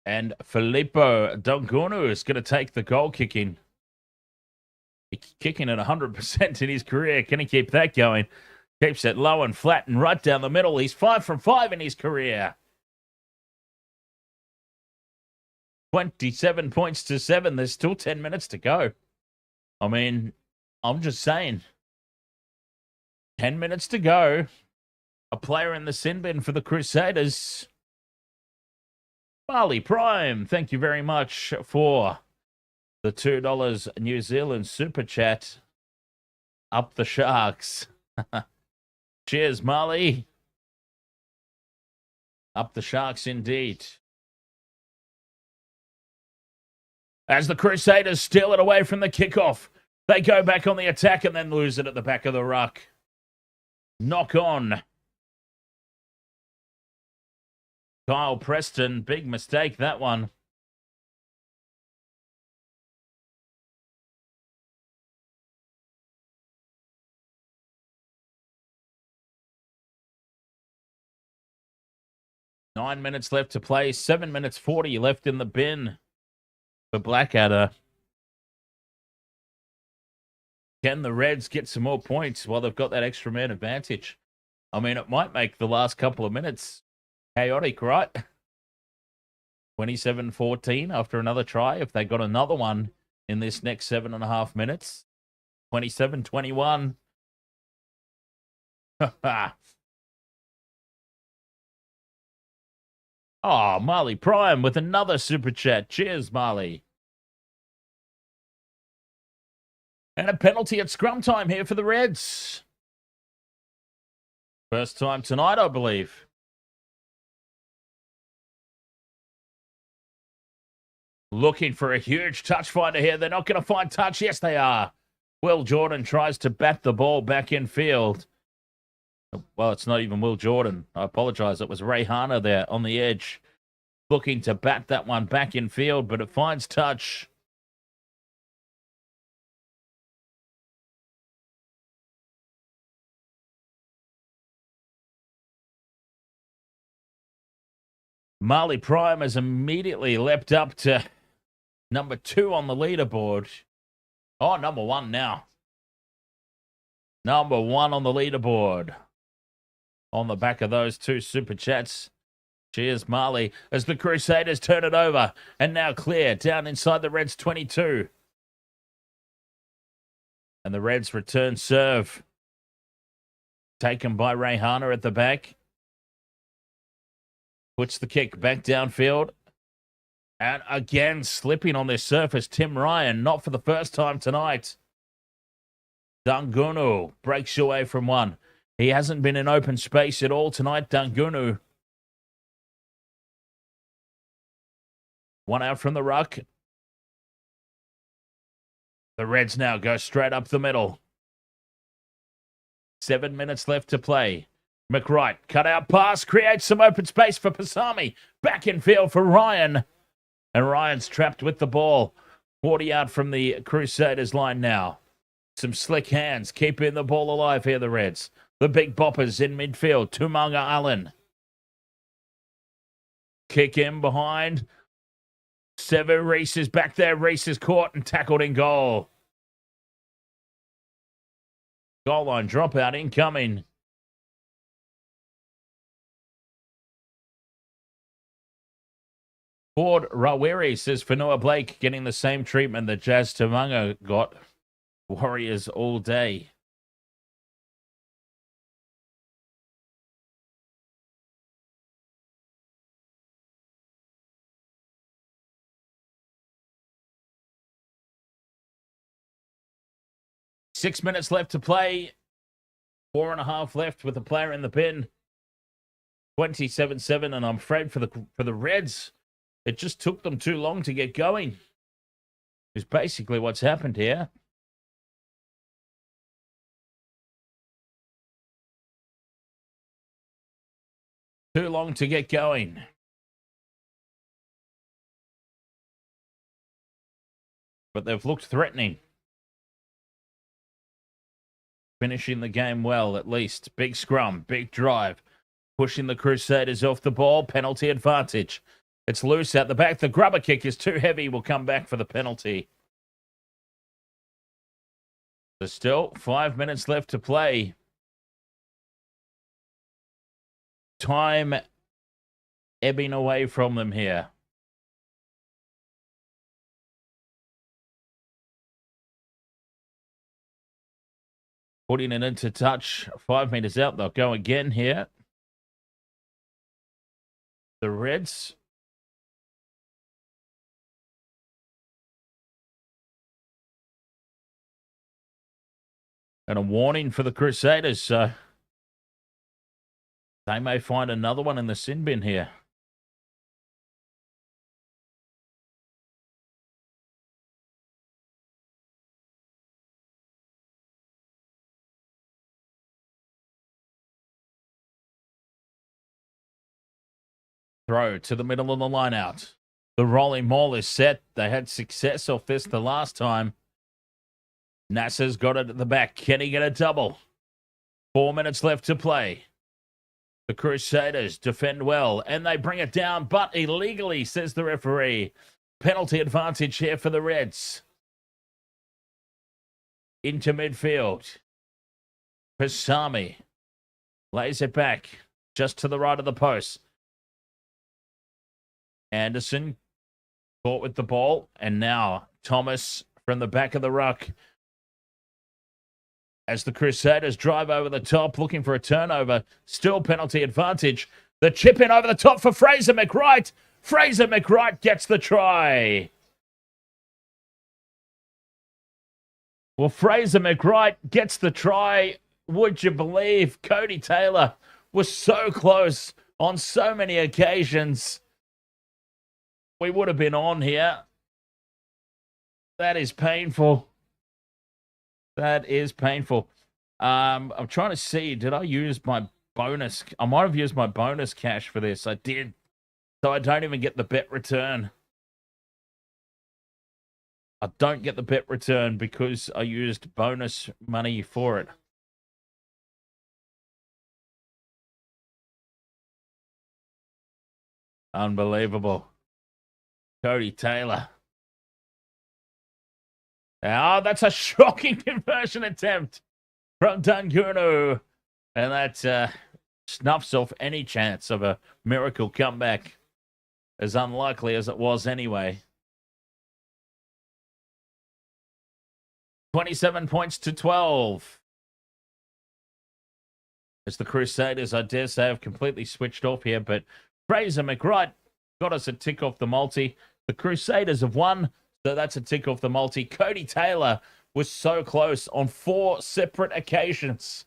And Filippo Dongunu is going to take the goal kicking. He's kicking at 100% in his career. Can he keep that going? Keeps it low and flat and right down the middle. He's 5 from 5 in his career. 27 points to 7. There's still 10 minutes to go. I mean, I'm just saying. 10 minutes to go. A player in the sin bin for the Crusaders. Marley Prime, thank you very much for the $2 New Zealand Super Chat. Up the Sharks. Cheers, Marley. Up the Sharks indeed. As the Crusaders steal it away from the kickoff, they go back on the attack and then lose it at the back of the ruck. Knock on. Kyle Preston, big mistake, that one. Nine minutes left to play. 7 minutes 40 left in the bin for Blackadder. Can the Reds get some more points while they've got that extra man advantage? I mean, it might make the last couple of minutes chaotic, right? 27-14 after another try. If they got another one in this next 7.5 minutes. 27-21. Oh, Marley Prime with another super chat. Cheers, Marley. And a penalty at scrum time here for the Reds. First time tonight, I believe. Looking for a huge touch finder here. They're not going to find touch. Yes, they are. Will Jordan tries to bat the ball back in field. Well, it's not even Will Jordan. I apologize. It was Ray Hana there on the edge. Looking to bat that one back in field, but it finds touch. Marley Prime has immediately leapt up to number 2 on the leaderboard. Oh, number 1 now. Number 1 on the leaderboard. On the back of those 2 super chats. Cheers, Marley, as the Crusaders turn it over. And now clear down inside the Reds 22. And the Reds return serve. Taken by Rayhana at the back. Puts the kick back downfield. And again, slipping on this surface, Tim Ryan, not for the first time tonight. Dungunu breaks away from one. He hasn't been in open space at all tonight, Dungunu. One out from the ruck. The Reds now go straight up the middle. 7 minutes left to play. McWright, cut out pass, creates some open space for Pasami. Back in field for Ryan. And Ryan's trapped with the ball. 40 out from the Crusaders line now. Some slick hands keeping the ball alive here, the Reds. The big boppers in midfield. Tumunga Allen. Kick in behind. Sever Reese is back there. Reese is caught and tackled in goal. Goal line dropout incoming. Ford Rawiri says Fanua Blake getting the same treatment that Jazz Tumunga got. Warriors all day. Six minutes left to play. 4.5 left with the player in the bin. 27-7, and I'm afraid for the Reds, it just took them too long to get going. Is basically what's happened here. Too long to get going. But they've looked threatening. Finishing the game well, at least. Big scrum, big drive. Pushing the Crusaders off the ball. Penalty advantage. It's loose out the back. The grubber kick is too heavy. Will come back for the penalty. There's still 5 minutes left to play. Time ebbing away from them here. Putting it into touch. 5 meters out. They'll go again here. The Reds. And a warning for the Crusaders. So they may find another one in the sin bin here. Throw to the middle of the line out. The rolling maul is set. They had success off this the last time. Nasser's got it at the back. Can he get a double? 4 minutes left to play. The Crusaders defend well, and they bring it down, but illegally, says the referee. Penalty advantage here for the Reds. Into midfield. Pasami lays it back just to the right of the post. Anderson caught with the ball, and now Thomas from the back of the ruck. As the Crusaders drive over the top, looking for a turnover. Still penalty advantage. The chip in over the top for Fraser McWright. Fraser McWright gets the try. Well, Fraser McWright gets the try. would you believe Cody Taylor was so close on so many occasions? We would have been on here. That is painful. That is painful. I'm trying to see, did I use my bonus? I might have used my bonus cash for this. I did. So I don't even get the bet return. I don't get the bet return because I used bonus money for it. Unbelievable. Cody Taylor. Oh, that's a shocking conversion attempt from Dungunu. And that snuffs off any chance of a miracle comeback. As unlikely as it was anyway. 27 points to 12. As the Crusaders, I dare say, have completely switched off here. But Fraser McWright got us a tick off the multi. The Crusaders have won. So that's a tick off the multi. Cody Taylor was so close on 4 separate occasions.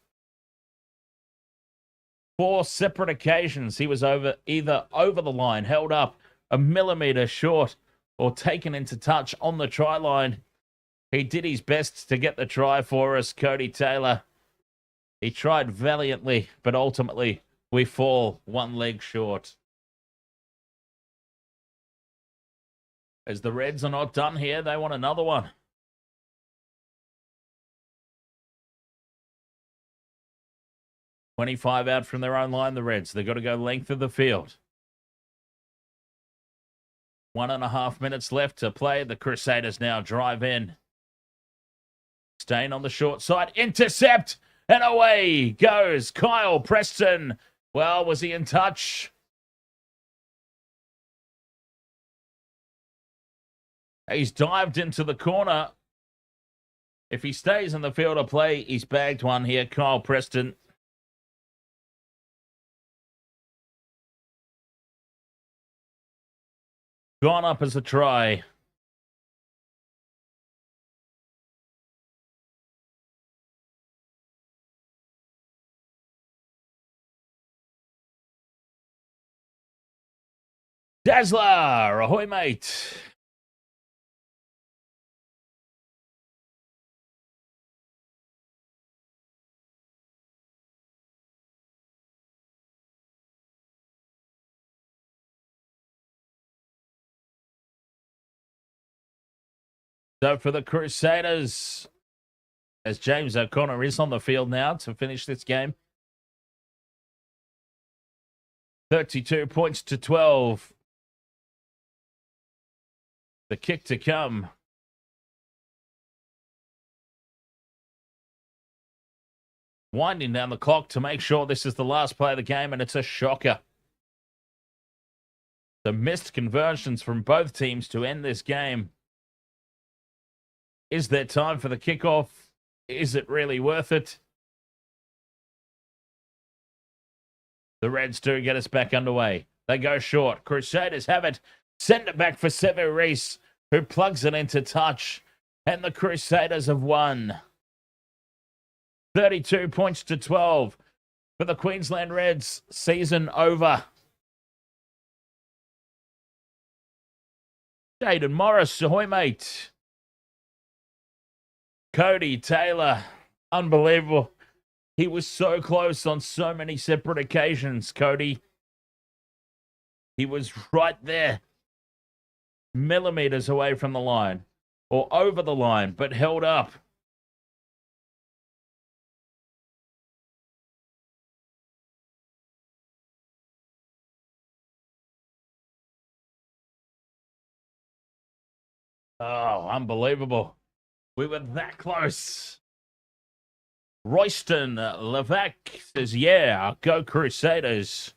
4 separate occasions. He was either over the line, held up a millimetre short, or taken into touch on the try line. He did his best to get the try for us, Cody Taylor. He tried valiantly, but ultimately we fall 1 leg short. As the Reds are not done here, they want another one. "25 out from their own line, the Reds. They've got to go length of the field. 1.5 minutes left to play. The Crusaders now drive in. Staying on the short side. Intercept. And away goes Kyle Preston. Well, was he in touch? He's dived into the corner. If he stays in the field of play, he's bagged one here, Kyle Preston. Gone up as a try. Dazzler, ahoy, mate. So for the Crusaders, as James O'Connor is on the field now to finish this game. 32 points to 12. The kick to come. Winding down the clock to make sure this is the last play of the game, and it's a shocker. The missed conversions from both teams to end this game. Is there time for the kickoff? Is it really worth it? The Reds do get us back underway. They go short. Crusaders have it. Send it back for Sever Reese, who plugs it into touch. And the Crusaders have won. 32 points to 12 for the Queensland Reds. Season over. Jaden Morris, ahoy, mate. Cody Taylor, unbelievable. He was so close on so many separate occasions, Cody. He was right there, millimeters away from the line, or over the line, but held up. Oh, unbelievable. We were that close. Royston Levac says, yeah, go Crusaders.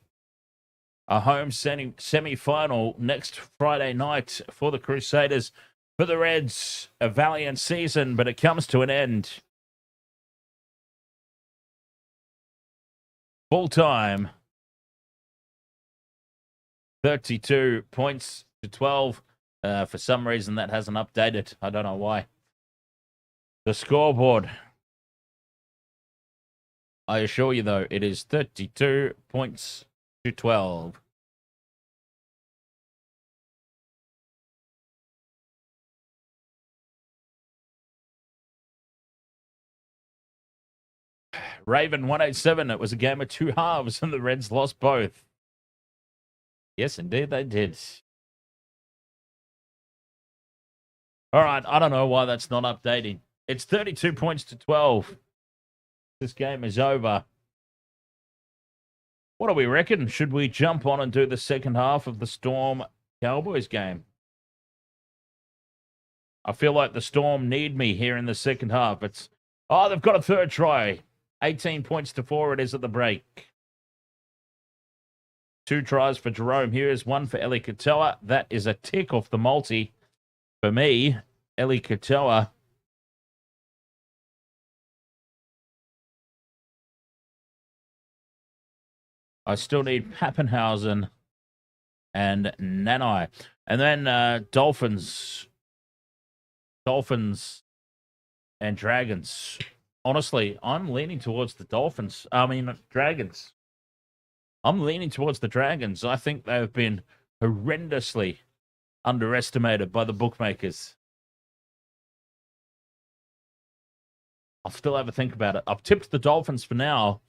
A home semi-final next Friday night for the Crusaders. For the Reds, a valiant season, but it comes to an end. Full time. 32 points to 12. For some reason, that hasn't updated. I don't know why. The scoreboard. I assure you, though, it is 32 points to 12. Raven 187. It was a game of two halves, and the Reds lost both. Yes, indeed, they did. All right, I don't know why that's not updating. It's 32 points to 12. This game is over. What do we reckon? Should we jump on and do the second half of the Storm Cowboys game? I feel like the Storm need me here in the second half. They've got a third try. 18 points to 4 it is at the break. 2 tries for Jerome. Here is one for Eli Katoa. That is a tick off the multi. For me, Eli Katoa. I still need Pappenhausen and Nanai. And then Dolphins and Dragons. Honestly, I'm leaning towards the Dragons. I'm leaning towards the Dragons. I think they've been horrendously underestimated by the bookmakers. I'll still have a think about it. I've tipped the Dolphins for now,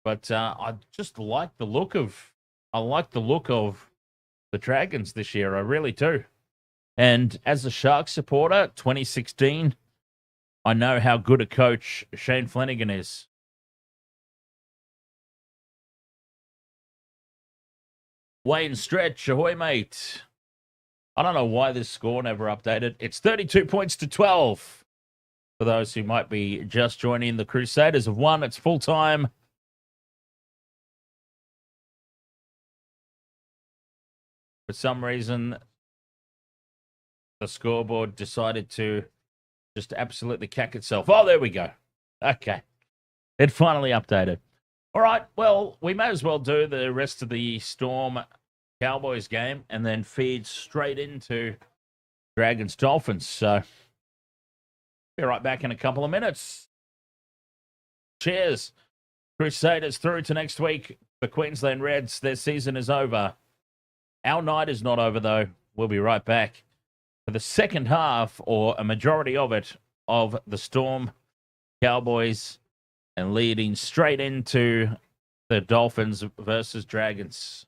but I just like the look of the Dragons this year. I really do. And as a Sharks supporter, 2016, I know how good a coach Shane Flanagan is. Wayne Stretch, ahoy, mate. I don't know why this score never updated. It's 32 points to 12. For those who might be just joining, the Crusaders have won. It's full time. For some reason, the scoreboard decided to just absolutely cack itself. Oh, there we go. Okay. It finally updated. All right, well, we may as well do the rest of the Storm Cowboys game and then feed straight into Dragons Dolphins. So, be right back in a couple of minutes. Cheers. Crusaders through to next week. The Queensland Reds, their season is over. Our night is not over, though. We'll be right back for the second half, or a majority of it, of the Storm Cowboys, and leading straight into the Dolphins versus Dragons.